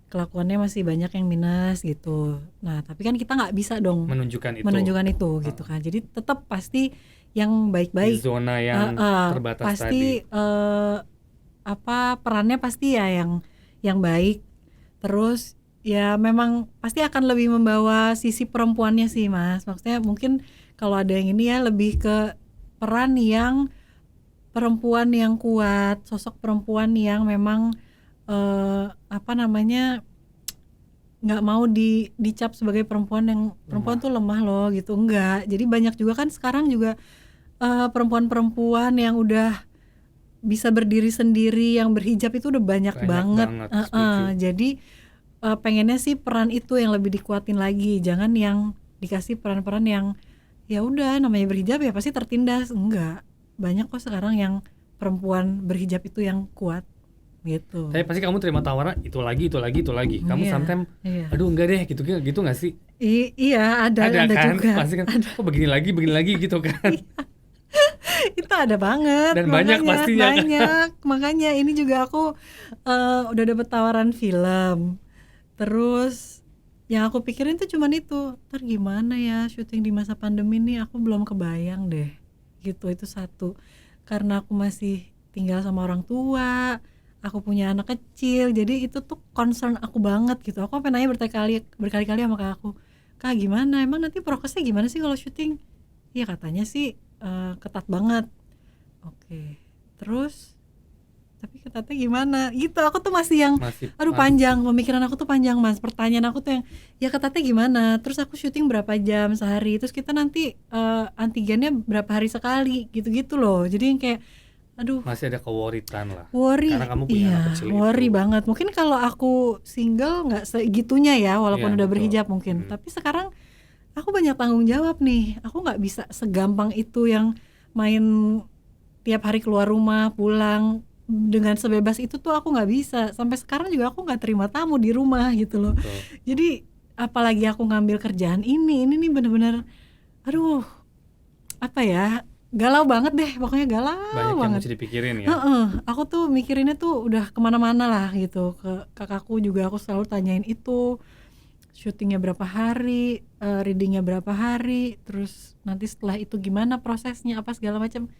kelakuannya masih banyak yang minus gitu. Nah tapi kan kita nggak bisa dong Menunjukkan itu. gitu kan. Jadi tetap pasti yang Di baik-baik, zona yang terbatas pasti tadi. perannya pasti ya yang baik. Terus ya memang pasti akan lebih membawa sisi perempuannya sih Mas. Maksudnya mungkin kalau ada yang ini ya lebih ke peran yang perempuan yang kuat, sosok perempuan yang memang nggak mau dicap sebagai perempuan yang perempuan tuh lemah loh gitu, enggak. Jadi banyak juga kan sekarang juga perempuan-perempuan yang udah bisa berdiri sendiri, yang berhijab itu udah banyak banget. Setuju. Jadi pengennya sih peran itu yang lebih dikuatin lagi, jangan yang dikasih peran-peran yang ya udah namanya berhijab ya pasti tertindas, enggak. Banyak kok sekarang yang perempuan berhijab itu yang kuat gitu. Tapi pasti kamu terima tawaran itu lagi. Kamu Iya, sometimes, Iya. aduh enggak deh, gitu nggak sih? Iya ada kan? juga. Pasti kan, kok begini lagi gitu kan? Itu ada banget. Dan banyak pastinya kan? Banyak. Makanya ini juga aku udah dapet tawaran film. Terus Yang aku pikirin tuh cuman itu, ntar gimana ya syuting di masa pandemi nih, aku belum kebayang deh gitu. Itu satu, karena aku masih tinggal sama orang tua, aku punya anak kecil, jadi itu tuh concern aku banget gitu. Aku sampai nanya berkali-kali sama kakak aku, kak gimana emang nanti prokesnya gimana sih kalau syuting? Iya katanya sih ketat banget. Oke, terus tapi ketatnya gimana gitu. Aku tuh masih yang Masih aduh panjang, pemikiran aku tuh panjang Mas, pertanyaan aku tuh yang ya ketatnya gimana, terus aku syuting berapa jam sehari, terus kita nanti antigennya berapa hari sekali gitu-gitu loh. Jadi yang kayak aduh masih ada keworitan lah. worry. Karena kamu punya anak Iya kecil worry itu. banget. Mungkin kalau aku single nggak segitunya ya, walaupun Iya, udah betul. berhijab mungkin, tapi sekarang aku banyak tanggung jawab nih. Aku nggak bisa segampang itu yang main tiap hari keluar rumah pulang dengan sebebas itu tuh. Aku nggak bisa. Sampai sekarang juga aku nggak terima tamu di rumah gitu loh. Betul. Jadi apalagi aku ngambil kerjaan ini nih bener-bener aduh apa ya, galau banget deh pokoknya, galau Banyak yang banget. mesti dipikirin ya. Heeh, aku tuh mikirinnya tuh udah kemana-mana lah gitu. Ke kakakku juga aku selalu tanyain itu, syutingnya berapa hari, readingnya berapa hari, terus nanti setelah itu gimana prosesnya apa segala macam.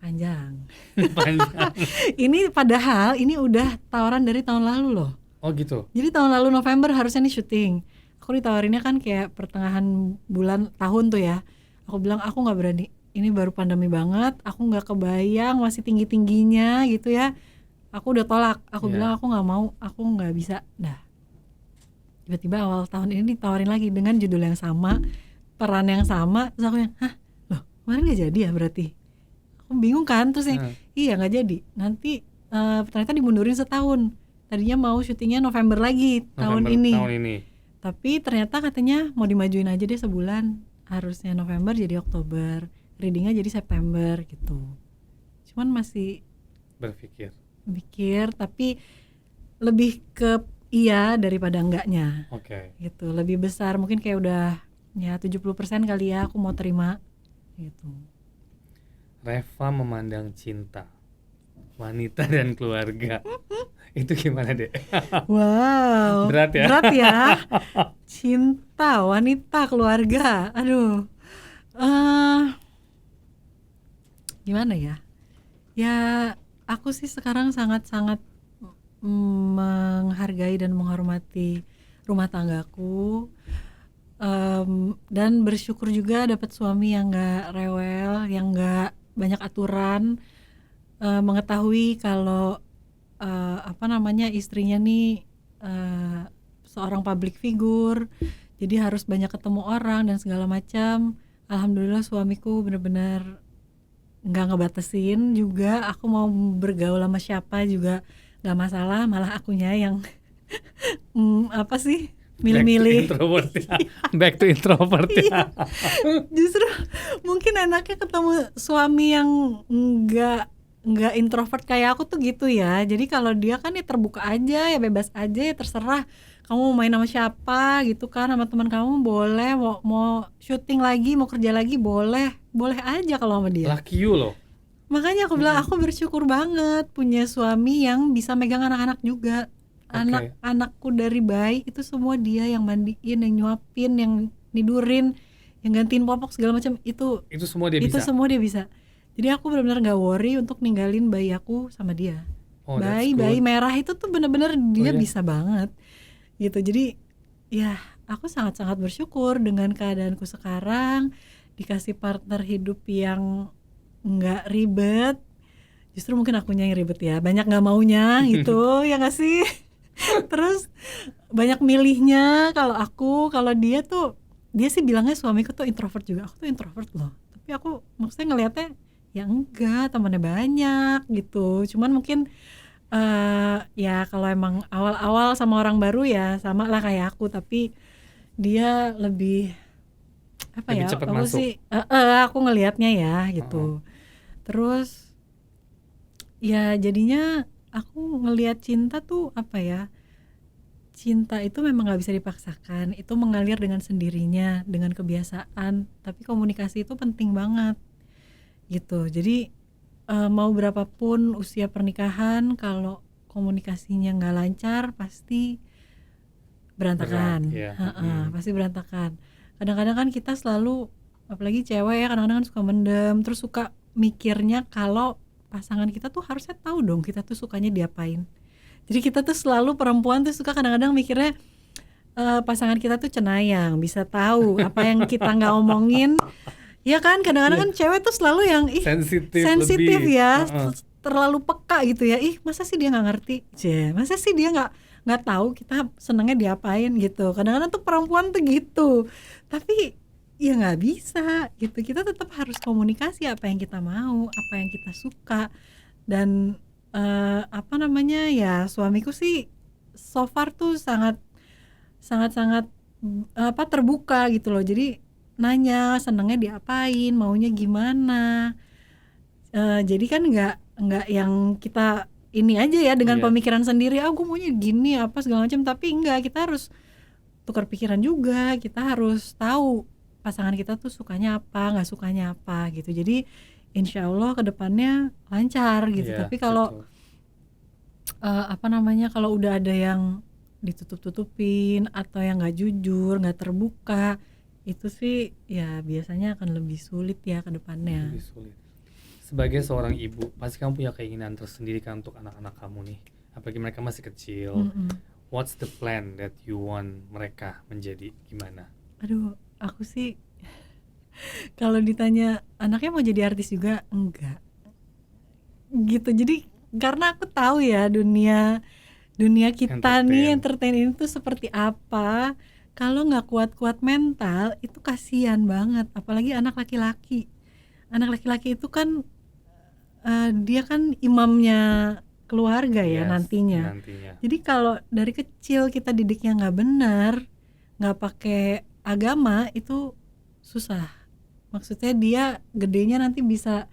Panjang. Panjang. Ini padahal ini udah tawaran dari tahun lalu loh. Oh gitu. Jadi tahun lalu November harusnya nih syuting. Aku ditawarinnya kan kayak pertengahan bulan tahun tuh ya. Aku bilang aku nggak berani. Ini baru pandemi banget. Aku nggak kebayang masih tinggi tingginya gitu ya. Aku udah tolak. Aku Iya. bilang aku nggak mau. Aku nggak bisa. Nah, tiba-tiba awal tahun ini ditawarin lagi dengan judul yang sama, peran yang sama. Terus aku yang, hah, loh kemarin nggak jadi ya berarti? Aku bingung kan. Terus yang, iya nggak jadi. Nanti ternyata dimundurin setahun. Tadinya mau syutingnya November lagi tahun ini. Tapi ternyata katanya mau dimajuin aja deh sebulan. Harusnya November jadi Oktober, readingnya jadi September gitu. Cuman masih Berpikir. tapi lebih ke iya daripada enggaknya. Oke. Gitu, lebih besar mungkin kayak udah ya 70% kali ya aku mau terima gitu. Reva memandang cinta, wanita dan keluarga. Itu gimana deh? Wow, Berat ya? berat ya. Cinta, wanita, keluarga. Aduh. Gimana ya? Ya, aku sih sekarang sangat-sangat menghargai dan menghormati rumah tanggaku. Dan bersyukur juga dapat suami yang gak rewel, yang gak banyak aturan, mengetahui kalau istrinya nih seorang public figure, jadi harus banyak ketemu orang dan segala macam. Alhamdulillah suamiku benar-benar nggak ngebatasin juga. Aku mau bergaul sama siapa juga nggak masalah, malah akunya yang milih-milih. Back to introvert ya. Justru mungkin enaknya ketemu suami yang nggak introvert kayak aku tuh gitu ya. Jadi kalau dia kan ya terbuka aja, ya bebas aja, ya terserah kamu mau main sama siapa gitu kan, sama teman kamu boleh, mau syuting lagi, mau kerja lagi boleh aja kalau sama dia. Lucky you loh. Makanya aku bilang aku bersyukur banget punya suami yang bisa megang anak-anak juga. Anak-anakku dari bayi itu semua dia yang mandiin, yang nyuapin, yang nidurin, yang gantiin popok segala macam. Itu semua dia bisa. Itu semua dia bisa. Jadi aku benar-benar nggak worry untuk ninggalin bayi aku sama dia. Bayi merah itu tuh benar-benar dia bisa banget gitu. Jadi ya aku sangat-sangat bersyukur dengan keadaanku sekarang, dikasih partner hidup yang nggak ribet. Justru mungkin akunya yang ribet ya, banyak nggak maunya gitu ya nggak sih. Terus banyak milihnya. Kalau dia sih bilangnya suamiku tuh introvert juga. Aku tuh introvert loh, tapi aku maksudnya ngelihatnya ya enggak, temannya banyak gitu. Cuman mungkin ya kalau emang awal-awal sama orang baru ya sama lah kayak aku, tapi dia lebih cepat masuk. Aku ngelihatnya ya gitu. Terus ya jadinya aku ngelihat cinta tuh cinta itu memang nggak bisa dipaksakan, itu mengalir dengan sendirinya, dengan kebiasaan. Tapi komunikasi itu penting banget gitu. Jadi mau berapapun usia pernikahan, kalau komunikasinya nggak lancar pasti berantakan. Berat, iya. Pasti berantakan. Kadang-kadang kan kita selalu, apalagi cewek ya, kadang-kadang kan suka mendem, terus suka mikirnya kalau pasangan kita tuh harusnya tahu dong kita tuh sukanya diapain. Jadi kita tuh selalu perempuan tuh suka kadang-kadang mikirnya pasangan kita tuh cenayang, bisa tahu apa yang kita nggak omongin. Ya kan, kadang-kadang kan cewek tuh selalu yang sensitif lebih. ya, terlalu peka gitu ya. Masa sih dia nggak ngerti? Masa sih dia nggak tahu kita senangnya diapain gitu. Kadang-kadang tuh perempuan tuh gitu. Tapi ya nggak bisa gitu. Kita tetap harus komunikasi apa yang kita mau, apa yang kita suka. Dan apa namanya ya, suamiku sih so far tuh sangat terbuka gitu loh. Jadi nanya senangnya diapain, maunya gimana. Jadi kan nggak yang kita ini aja ya dengan pemikiran sendiri, gue maunya gini apa segala macam, tapi enggak, kita harus tukar pikiran juga, kita harus tahu pasangan kita tuh sukanya apa, nggak sukanya apa gitu. Jadi insya Allah kedepannya lancar gitu. Tapi kalau apa namanya, kalau udah ada yang ditutup-tutupin atau yang nggak jujur, nggak terbuka, itu sih ya biasanya akan lebih sulit ya kedepannya. Lebih sulit. Sebagai seorang ibu, pasti kamu punya keinginan tersendiri kan untuk anak-anak kamu nih, apalagi mereka masih kecil. What's the plan that you want mereka menjadi gimana? Aduh, aku sih kalau ditanya anaknya mau jadi artis juga, enggak gitu. Jadi karena aku tahu ya dunia kita nih entertain ini tuh seperti apa. Kalau nggak kuat-kuat mental itu kasihan banget, apalagi anak laki-laki. Anak laki-laki itu kan dia kan imamnya keluarga ya nantinya. Jadi kalau dari kecil kita didiknya nggak benar, nggak pakai agama, itu susah. Maksudnya dia gedenya nanti bisa,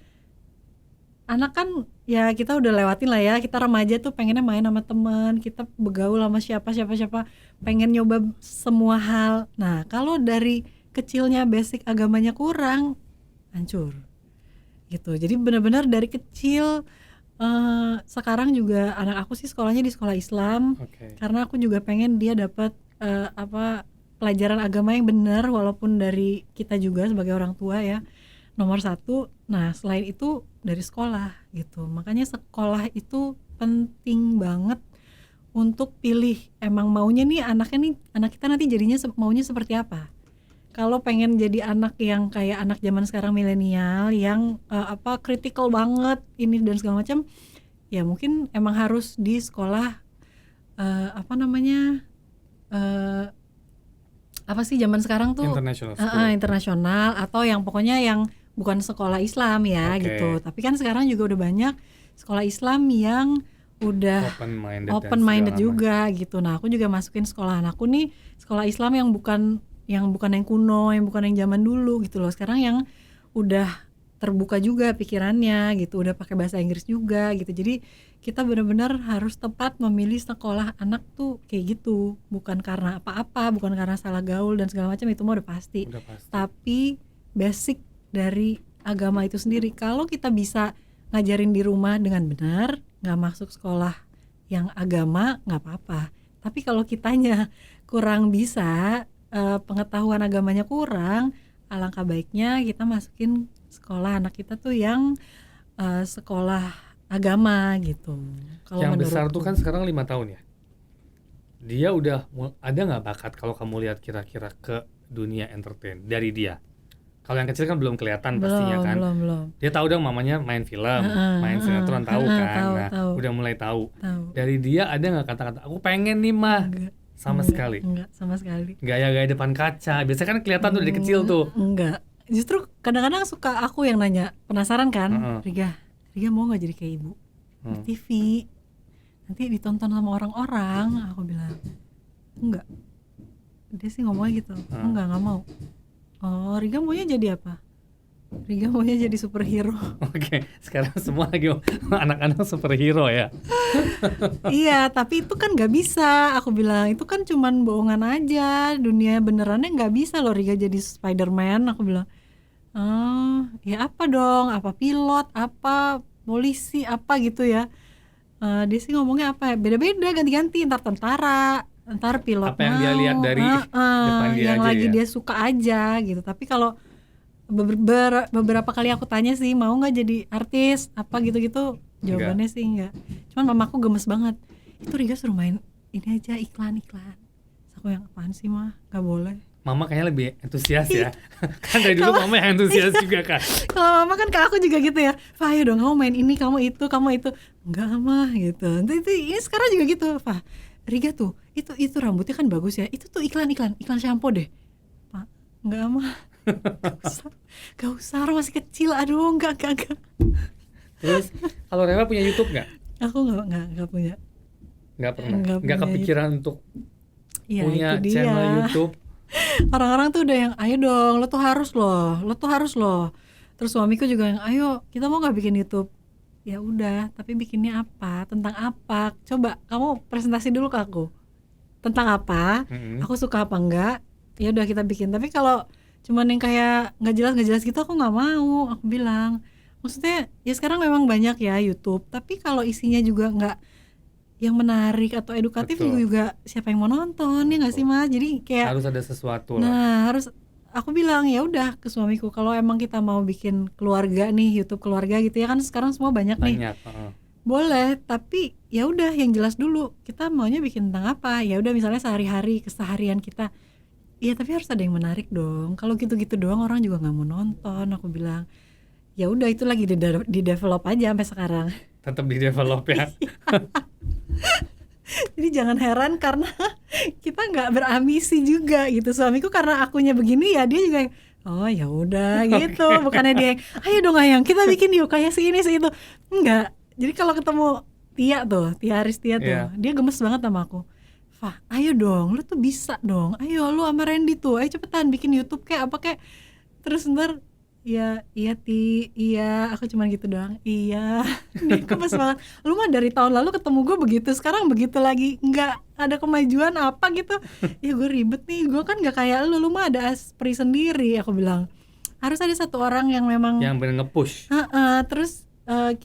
anak kan ya kita udah lewatin lah ya, kita remaja tuh pengennya main sama teman, kita bergaul sama siapa, pengen nyoba semua hal. Nah kalau dari kecilnya basic agamanya kurang, hancur gitu. Jadi benar-benar dari kecil. Sekarang juga anak aku sih sekolahnya di sekolah Islam, karena aku juga pengen dia dapat pelajaran agama yang benar, walaupun dari kita juga sebagai orang tua ya nomor satu. Nah selain itu dari sekolah gitu. Makanya sekolah itu penting banget untuk pilih emang maunya nih anak kita nanti jadinya maunya seperti apa. Kalau pengen jadi anak yang kayak anak zaman sekarang milenial yang kritikal banget ini dan segala macam, ya mungkin emang harus di sekolah apa sih zaman sekarang tuh internasional, atau yang pokoknya yang bukan sekolah Islam ya gitu. Tapi kan sekarang juga udah banyak sekolah Islam yang udah open minded juga gitu. Nah aku juga masukin sekolah anakku nih sekolah Islam yang bukan yang kuno, yang bukan yang zaman dulu gitu loh. Sekarang yang udah terbuka juga pikirannya gitu, udah pakai bahasa Inggris juga gitu. Jadi kita benar-benar harus tepat memilih sekolah anak tuh kayak gitu, bukan karena apa-apa, bukan karena salah gaul dan segala macam, itu mah udah pasti. Tapi basic dari agama itu sendiri, kalau kita bisa ngajarin di rumah dengan benar, nggak masuk sekolah yang agama nggak apa-apa. Tapi kalau kitanya kurang bisa, pengetahuan agamanya kurang, alangkah baiknya kita masukin sekolah anak kita tuh yang sekolah agama gitu. Kalau yang besar tuh kan sekarang 5 tahun ya. Dia udah ada nggak bakat kalau kamu lihat kira-kira ke dunia entertain dari dia? Kalau yang kecil kan belum kelihatan pastinya kan. Belum. Dia tahu dong mamanya main film, main sinetron tahu kan. Tahu. Udah mulai tahu. Dari dia ada nggak kata-kata aku pengen nih mah? Sama sekali. Enggak, sama sekali. Gaya-gaya depan kaca. Biasanya kan kelihatan tuh dari kecil tuh. Enggak. Justru kadang-kadang suka aku yang nanya, penasaran kan? Riga mau nggak jadi kayak ibu di TV? Nanti ditonton sama orang-orang. Aku bilang enggak. Dia sih ngomongnya gitu. Enggak mau. Oh, Riga maunya jadi apa? Riga maunya jadi superhero. Oke, sekarang semua lagi anak-anak superhero ya. Iya, tapi itu kan nggak bisa. Aku bilang itu kan cuman bohongan aja. Dunia benerannya nggak bisa loh Riga jadi Spider-Man. Aku bilang, ya apa dong? Apa pilot? Apa polisi? Apa gitu ya? Dia sih ngomongnya apa? Beda-beda, ganti-ganti. Ntar tentara, ntar pilot Apa yang dia lihat dari depan dia yang aja lagi ya? dia suka aja gitu. Tapi kalau beberapa kali aku tanya sih mau nggak jadi artis apa gitu-gitu, jawabannya sih enggak. Cuman mamaku gemes banget, itu Riga suruh main ini aja iklan. Terus aku yang apaan sih mah, nggak boleh. Mama kayaknya lebih antusias ya. Kan dari dulu mama yang antusias juga kan. Kalau mama kan ke aku juga gitu ya, Fah ayo dong kamu main ini, kamu itu. Enggak mah gitu. Ini sekarang juga gitu, Fah Riga tuh itu rambutnya kan bagus ya, itu tuh iklan shampoo deh. Pak enggak mah, gak usah orang masih kecil, aduh enggak. Terus kalau Reva punya YouTube nggak? Aku nggak punya. Nggak pernah. Nggak Nggak punya kepikiran untuk Ya punya itu dia. channel YouTube. Orang-orang tuh udah yang ayo dong, lo tuh harus loh. Terus suamiku juga yang ayo kita mau nggak bikin YouTube. Ya udah, tapi bikinnya apa? Tentang apa? Coba kamu presentasi dulu ke aku. Tentang apa? Aku suka apa enggak? Ya udah kita bikin. Tapi kalau cuman yang kayak nggak jelas gitu aku nggak mau. Aku bilang, maksudnya ya sekarang memang banyak ya YouTube. Tapi kalau isinya juga nggak yang menarik atau edukatif juga siapa yang mau nonton ya nggak sih Mas? Jadi kayak harus ada sesuatu lah. Nah harus, aku bilang ya udah ke suamiku, kalau emang kita mau bikin keluarga nih, YouTube keluarga gitu ya kan sekarang semua banyak nih. Boleh, tapi ya udah yang jelas dulu. Kita maunya bikin tentang apa? Ya udah misalnya sehari-hari, keseharian kita. Iya tapi harus ada yang menarik dong. Kalau gitu-gitu doang orang juga nggak mau nonton. Aku bilang ya udah itu lagi di develop aja sampai sekarang. Tetap di develop ya. Jadi jangan heran karena kita nggak berambisi juga gitu. Suamiku karena akunya begini ya dia juga yang, oh ya udah gitu. Bukannya dia yang, ayo dong ayang kita bikin yuk kayak si ini si itu. Enggak. Jadi kalau ketemu Tia Aristia tuh, dia gemes banget sama aku. Fah, ayo dong, lu tuh bisa dong. Ayo lu sama Randy tuh, ayo cepetan bikin YouTube kayak apa kayak. Terus ntar iya aku cuman gitu doang. Iya. Dia gemes banget. Lu mah dari tahun lalu ketemu gue begitu, sekarang begitu lagi. Nggak ada kemajuan apa gitu. Ya gue ribet nih, gue kan nggak kayak lu mah ada aspri sendiri. Aku bilang harus ada satu orang yang memang yang bener nge-push. Terus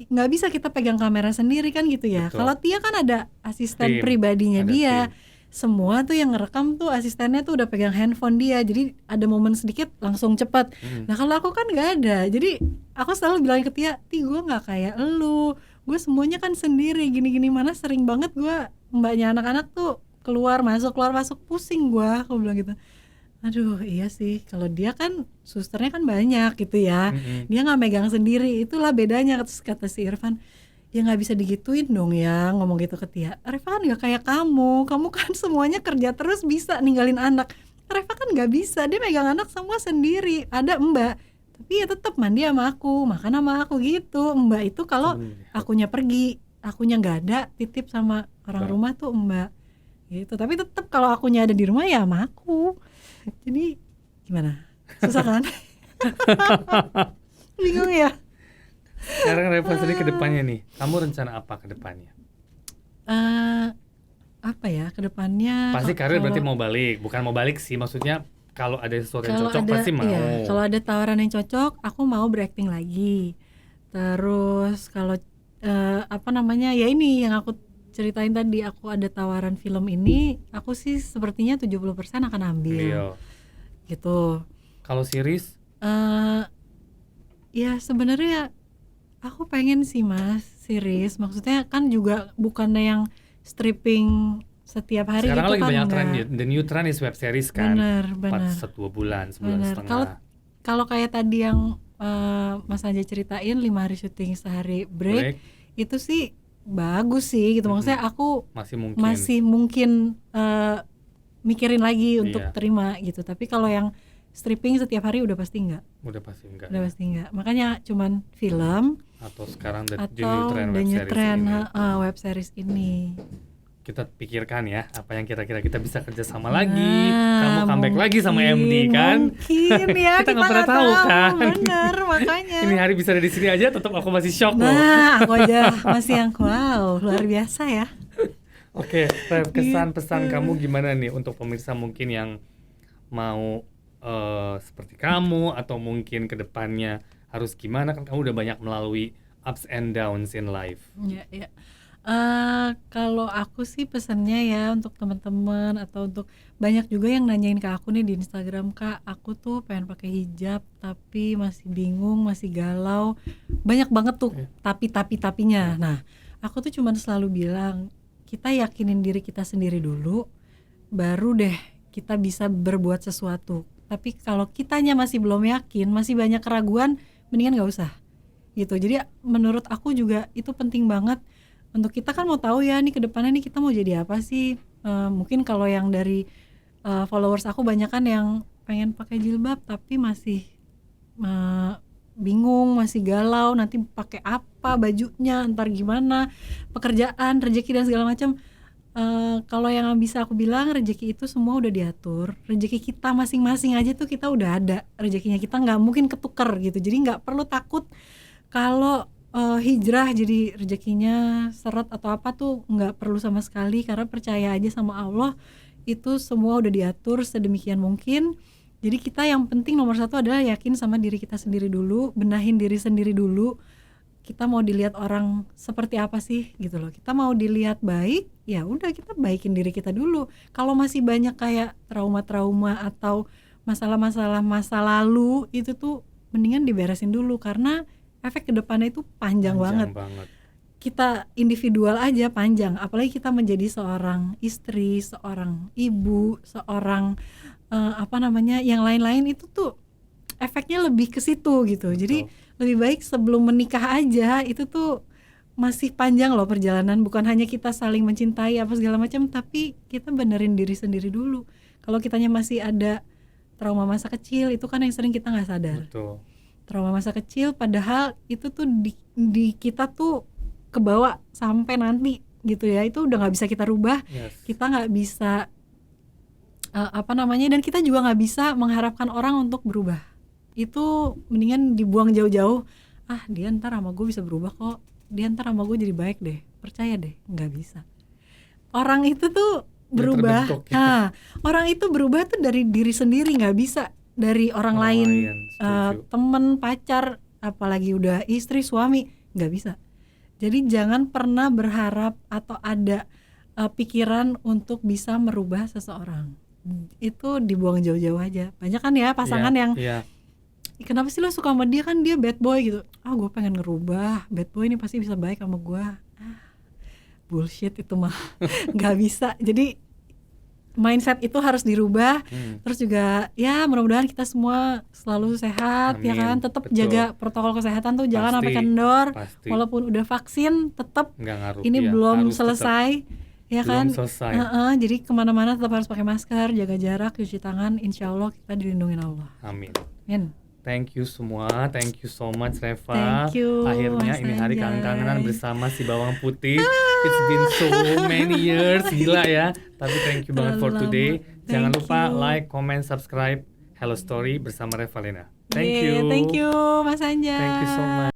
nggak bisa kita pegang kamera sendiri kan gitu ya. Kalau Tia kan ada asisten pribadinya dia. Semua tuh yang ngerekam tuh asistennya tuh udah pegang handphone dia, jadi ada momen sedikit langsung cepat. Nah kalau aku kan nggak ada, jadi aku selalu bilang ke Tia, gue nggak kayak elu, gue semuanya kan sendiri, gini-gini mana sering banget gue mbaknya anak-anak tuh keluar masuk pusing gue, aku bilang gitu. Aduh iya sih, kalau dia kan susternya kan banyak gitu ya, dia nggak megang sendiri, itulah bedanya. Kata si Irfan, ya nggak bisa digituin dong ya, ngomong gitu ke Tia. Reva kan nggak kayak kamu kan semuanya kerja terus bisa ninggalin anak. Reva kan nggak bisa, dia megang anak semua sendiri. Ada mbak, tapi ya tetap mandi sama aku, makan sama aku gitu. Mbak itu kalau akunya pergi, akunya nggak ada, titip sama orang rumah tuh mbak gitu. Tapi tetap kalau akunya ada di rumah ya sama aku. Jadi gimana? Susah kan? Bingung ya. Sekarang Reva sendiri ke depannya nih, kamu rencana apa ke depannya? Apa ya ke depannya? Pasti karir berarti mau balik, bukan mau balik sih, maksudnya kalau ada sesuatu yang cocok pasti mau. Iya, kalau ada tawaran yang cocok, aku mau berakting lagi. Terus kalau ya ini yang aku ceritain tadi, aku ada tawaran film ini, aku sih sepertinya 70% akan ambil. Gitu. Kalau series? Ya sebenarnya aku pengen sih Mas series, maksudnya kan juga bukannya yang stripping setiap hari. Sekarang gitu lagi kan banyak tren, the new trend is web series kan. Bener. 2 bulan, sebulan setengah. Kalau kayak tadi yang Mas Anja ceritain 5 hari syuting sehari break, itu sih bagus sih gitu. Maksudnya aku masih mungkin mikirin lagi untuk terima gitu. Tapi kalau yang stripping setiap hari udah pasti enggak. Udah pasti enggak. Makanya cuman film atau sekarang the new trend web series ini. Kita pikirkan ya apa yang kira-kira kita bisa kerja sama lagi. Kamu comeback lagi sama MD kan? Mungkin ya. kita nggak pernah tahu kan. Bener makanya. Ini hari bisa ada di sini aja, tetap aku masih shock loh. Aku aja masih yang wow luar biasa ya. Oke, kesan pesan kamu gimana nih untuk pemirsa mungkin yang mau seperti kamu atau mungkin kedepannya harus gimana, kan kamu udah banyak melalui ups and downs in life. Ya. Kalau aku sih pesannya ya untuk teman-teman atau untuk banyak juga yang nanyain ke aku nih di Instagram, Kak, aku tuh pengen pakai hijab tapi masih bingung, masih galau. Banyak banget tuh Iya. tapinya. Nah, aku tuh cuman selalu bilang, kita yakinin diri kita sendiri dulu, baru deh kita bisa berbuat sesuatu. Tapi kalau kitanya masih belum yakin, masih banyak keraguan, mendingan nggak usah gitu. Jadi menurut aku juga itu penting banget untuk kita kan mau tahu ya nih ke depannya nih kita mau jadi apa sih. Mungkin kalau yang dari followers aku banyak kan yang pengen pakai jilbab tapi masih bingung, masih galau nanti pakai apa bajunya, ntar gimana pekerjaan, rezeki dan segala macam. Kalau yang bisa aku bilang, rezeki itu semua udah diatur. Rezeki kita masing-masing aja tuh kita udah ada rezekinya, kita nggak mungkin ketuker gitu. Jadi nggak perlu takut kalau hijrah jadi rezekinya seret atau apa tuh nggak perlu sama sekali, karena percaya aja sama Allah, itu semua udah diatur sedemikian mungkin. Jadi kita yang penting nomor satu adalah yakin sama diri kita sendiri dulu, benahin diri sendiri dulu. Kita mau dilihat orang seperti apa sih gitu loh. Kita mau dilihat baik, ya udah kita baikin diri kita dulu. Kalau masih banyak kayak trauma-trauma atau masalah-masalah masa lalu, itu tuh mendingan diberesin dulu karena efek kedepannya itu panjang banget. Kita individual aja panjang, apalagi kita menjadi seorang istri, seorang ibu, seorang yang lain-lain, itu tuh efeknya lebih ke situ gitu. Betul. Jadi lebih baik sebelum menikah aja itu tuh masih panjang loh perjalanan, bukan hanya kita saling mencintai apa segala macam, tapi kita benerin diri sendiri dulu. Kalau kitanya masih ada trauma masa kecil, itu kan yang sering kita nggak sadar. Betul. Trauma masa kecil padahal itu tuh di kita tuh kebawa sampai nanti gitu ya, itu udah nggak bisa kita rubah. Yes. Kita nggak bisa dan kita juga nggak bisa mengharapkan orang untuk berubah. Itu mendingan dibuang jauh-jauh. Dia ntar sama gue bisa berubah kok, dia ntar sama gue jadi baik deh, percaya deh, nggak bisa. Orang itu tuh berubah, orang itu berubah tuh dari diri sendiri, nggak bisa dari orang lain. Temen, pacar, apalagi udah istri, suami, nggak bisa. Jadi jangan pernah berharap atau ada pikiran untuk bisa merubah seseorang. Itu dibuang jauh-jauh aja. Banyak kan ya pasangan yang kenapa sih lo suka sama dia, kan dia bad boy gitu. Gue pengen ngerubah, bad boy ini pasti bisa baik sama gue. Bullshit itu mah. Gak bisa. Jadi mindset itu harus dirubah. Terus juga ya mudah-mudahan kita semua selalu sehat. Amin. Ya kan, tetap jaga protokol kesehatan tuh, jangan sampai kendor. Walaupun udah vaksin tetap ini belum selesai. Ya kan, jadi kemana-mana tetap harus pakai masker, jaga jarak, cuci tangan. Insya Allah kita dilindungi Allah. Amin. Amin. Thank you semua, thank you so much Reva. Thank you, akhirnya ini hari kangen-kangenan bersama si Bawang Putih. It's been so many years, gila ya. Tapi thank you banget for today. Jangan lupa like, comment, subscribe Hello Story bersama Revalina. Thank you. Thank you Mas Anjay. Thank you so much.